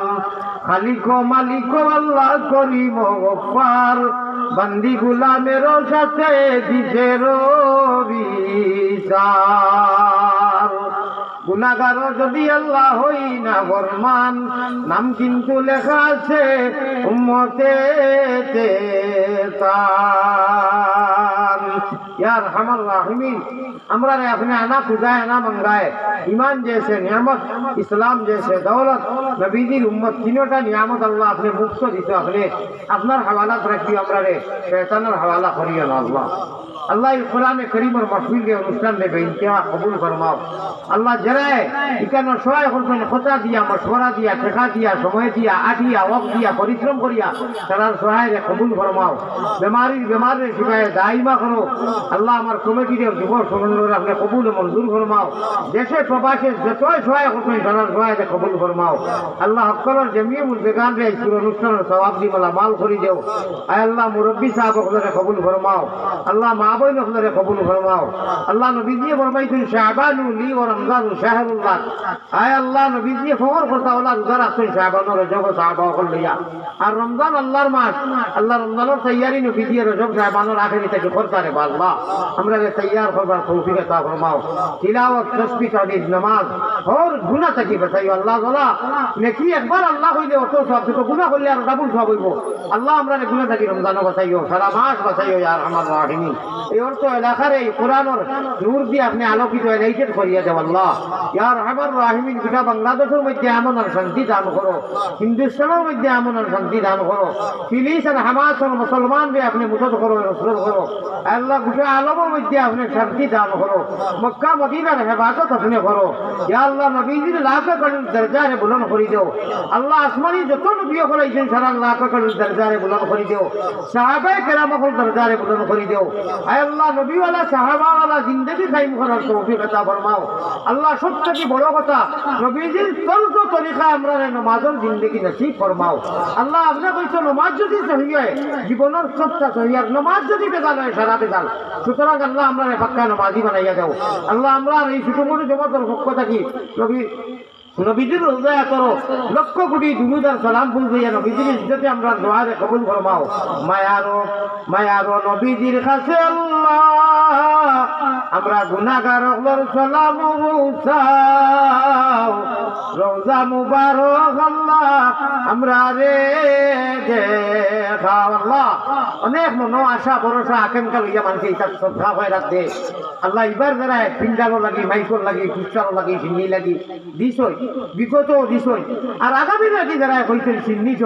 खालिको मालिको अल्लाह करीम गफ्फार बंदी गुलामेरो साथे दिजेरो বিচার গুনাহগার যদি আল্লাহ হই না ফরমান নাম কিন্তু লেখা আছে উম্মতে তার। ইয়া আরহামার রাহিমিন আমরা রে আপনি আনা খুদায় না मंगाए ईमान जैसे नियामत, इस्लाम जैसे दौलत, नबीजीर उम्मत तीनोटा नियामत अल्लाह अपने मुफ्त दिते अपने আপনার हवालात रखी আমরা রে শয়তানের हवाला करियो ना अल्लाह। अल्लाह इस कुरान करीम और महफिल के अनुष्ठान में बेइंतहा कबूल फरमाओ। अल्लाह जराए इकानो सहाय करবেন কথা দিয়া মশওয়ারা দিয়া শেখা দিয়া সময় দিয়া আঠিয়া ওয়াক্ত দিয়া পরিশ্রম করিয়া তার সহায় কবুল ফরমাও। বেমারের শিফায়ে দাইমা করো আল্লাহ। আমার কমিটির যুব সমন্বয় আপনি কবুল মঞ্জুর ফরমাও। দেশে প্রবাসে যতই সহায় করবেন তার সহায় কবুল ফরমাও। আল্লাহ হকর জমিয়ে মুলবেগান রে এই অনুষ্ঠানের সওয়াব দি মালা মাল করি দেও। আয় আল্লাহ মুরব্বি সাহেব আপনারে কবুল ফরমাও। আল্লাহ মা বই আপনারে কবুল ফরমাও। আল্লাহ নবীজি ফরমাইছেন শাবানু লি ওয়া রমজানু শাহরুল্লাহ। আয় আল্লাহ নবীজি খবর কথা ওলা রোজা রাখছেন শাবান রজব সাহাবা করলিয়া আর রমজান আল্লাহর মাস। আল্লাহ রমজানের তৈয়ারি নবীজি রজব শাবানের আখেরি থেকে করতে রে আল্লাহ আমরা তৈয়ার করবার তৌফিক আতা ফরমাও। তিলাওয়াত তাসবিহ তাহলিল নামাজ और गुनाह থেকে বাঁচাইও আল্লাহ। তাআলা নেকি একবার আল্লাহ হইলে অত সব তো গুনাহ করলে আর ডাবল সব হইব। আল্লাহ আমরা গুনাহ থেকে রমজানও বাঁচাইও, সারা মাস বাঁচাইও ইয়া আরহামার রাহিমিন। এই অর্থ এলাকার এই কোরআনের নূর দিয়ে আপনি আলোকিত এলাইটেড করিয়া দেও আল্লাহ ইয়া আরহামার রাহিমিন। গোটা বাংলাদেশের মধ্যে এমন আর শান্তি দান করো, হিন্দুস্তানের মধ্যে এমন আর শান্তি দান করো, ফিলিস্তিন হামাসের মুসলমানদের আপনি মুসদ করো রসুল করো আল্লাহ। গোটা আলমের মধ্যে আপনি শান্তি দান করো, মক্কা মদিনার হেফাজত আপনি করো ইয়া আল্লাহ। নবীজির লাখ কদর দরজারে বুলন্দ করে দেও আল্লাহ। আসমানি যত নবী হলাইছেন সারা লাখ কদর দরজারে বুলন্দ করে দেও। সাহাবায়ে কেরাম হল দরজারে বুলন্দ করে দেও আয় আল্লাহ। নবীওয়ালা সাহাবাওয়ালা জিন্দেগি কায়েম করার তৌফিক আতা ফরমাও আল্লাহ। সবথেকে বড় কথা নবীজির তরিক তরিকা আমরা নামাজের জিন্দেগি নসিব ফরমাও আল্লাহ। আপনি কইছেন নামাজ যদি সহি হয় জীবনের সবটা সহি, আর নামাজ যদি বেজাল হয় সারা বেজাল। সুতরাং আল্লাহ আমরা পাক্কা নামাজি বানাইয়া দাও আল্লাহ। আমরা এই ছোট মোটো জমাতের পক্ষ থাকি নবীজির রোজা করো লক্ষ কোটি দুরুদ আর সালাম পৌঁছাইয়া নবীজির ইজ্জতে আমরা দোয়ারে কবুল ফরমাও। মায়ারো নবীজির কাছে আল্লাহ আমরা গুনাহগার হলর সালাম পৌঁছাও। রোজা মুবারক আল্লাহ আমরা রে দেখাও আল্লাহ। অনেক মনো আশা ভরসা আকাঙ্ক্ষা লইয়া মানুষ এটা শ্রদ্ধা হয়ে রাখতে আল্লাহ। এবার যারা পিন্ডারও লাগি মাইকর লাগি ফুটসারও লাগি সিন্নি লাগি দিছই বিগত বিষয় আর আগামী রাতে যারা হইতেন চিহ্নিত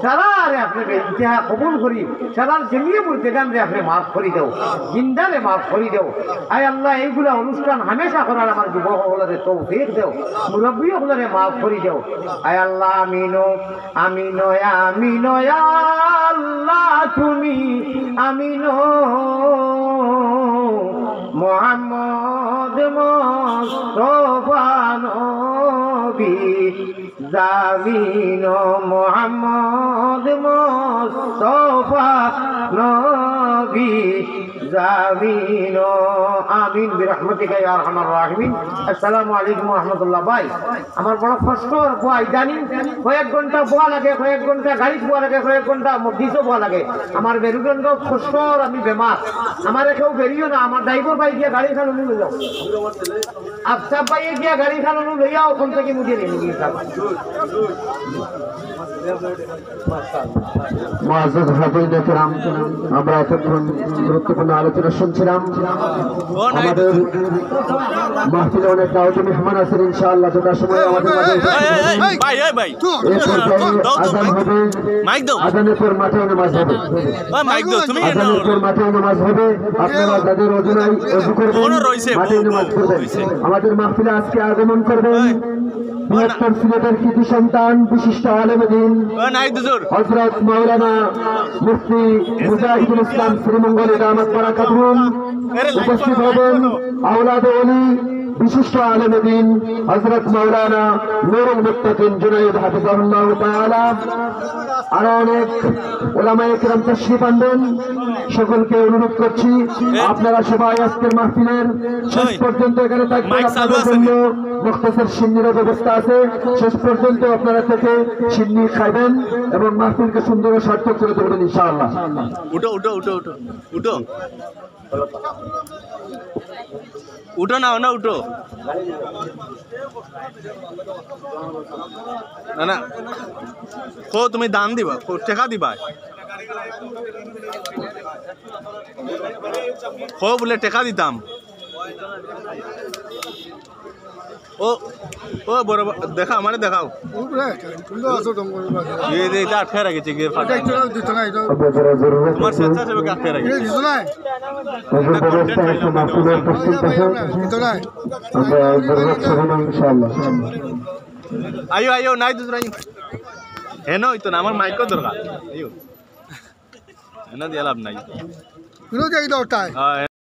সারা আরে আপনাকে ইতিহাস কবুল করি সারার জেমিয়ে পড়তে গান রে আপনি মাফ করি দেও জিন্দারে মাফ করি দেও আয় আল্লাহ এইগুলা অনুষ্ঠান হামেশা করার আমার যুবক হলরে তৌফিক দেও মুরব্বী হলরে মাফ করি দেও আয় আল্লাহ আমিনো আমিনো আমিনো আল্লাহ তুমি আমিনো মোহাম্মদ মুস্তাফা নবী জামিন মোহাম্মদ মুস্তাফা নবী জামিন আমিন বিরহমাতিকা ইয়া আরহামার রাহিমিন। আসসালামু আলাইকুম ওয়া রাহমাতুল্লাহ। ভাই আমার বড় কষ্ট বয় জানি কয়েক ঘন্টা বোয়া লাগে কয়েক ঘন্টা গাড়ি বোয়া লাগে কয়েক ঘন্টা মসজিদও বোয়া লাগে আমার বেরুগঞ্জ কষ্ট আমি বেমার আমার কেউ বেরিয়েও না আমার ড্রাইভার ভাই গিয়ে গাড়ি খানো লই যাও আফসাব ভাই গিয়ে গাড়ি খানো লইয়া ওখান থেকে মুঝে নিয়ে নিয়ে যাও। মুআজ্জাজ হাজিরিনে কিরাম, আমরা এতক্ষণ গুরুত্বপূর্ণ আলোচনা শুনছিলাম। আমাদের মাহফিলে অনেক দাওয়াতি মেহমান আছেন ইনশাআল্লাহ যথার সময় আমাদের মাঝে আজান হবে, আজানের পর মাঠে নামাজ হবে, আজানের পর মাঠে নামাজ হবে। আপনারা যাদের অজুনায় অজু করবেন মাঠে নামাজ পড়বেন। আমাদের মাহফিলে আজকে আগমন করবেন বৃহত্তর সিলেটের কৃতি সন্তান বিশিষ্ট আলেমে দ্বীন হযরত মাওলানা মুফতি মুজাহিদুল ইসলাম শ্রীমঙ্গলী দামাত বারাকাতুহুম। উপস্থিত হবেন আওলাদে ওলি বিশিষ্ট আলেমে দ্বীন হযরত মাওলানা নূরুল মুত্তাকিন জুনাইদ হাফিজাহুল্লাহ তাআলা। আরো অনেক উলামায়ে কিরাম তাশরীফ আনবেন। সকলকে অনুরোধ করছি আপনারা সবাই আজকের মাহফিলের শেষ পর্যন্ত এখানে থাকবেন। আপনাদের জন্য মুখতাসার সিন্নির ব্যবস্থা আছে, শেষ পর্যন্ত আপনারা থেকে সিন্নি খাইবেন এবং মাহফিলকে সুন্দর ও সার্থক করে দেবেন ইনশাআল্লাহ। উঠো উঠো উঠো উঠো উঠো উঠো না উঠো না না কো তুমি দান দিবা টাকা দিবা কো বলে টাকা দিতাম ও ও বড় দেখা মানে দেখাও এটা আটকে রাখেছে তোমার স্বেচ্ছাসেবক আটকে রাখেছে আয়ো আয়ো নাই দুসরা হেন হইতো না আমার মাইকও দরকার আয়ো হেন দিয়ে লাভ নাই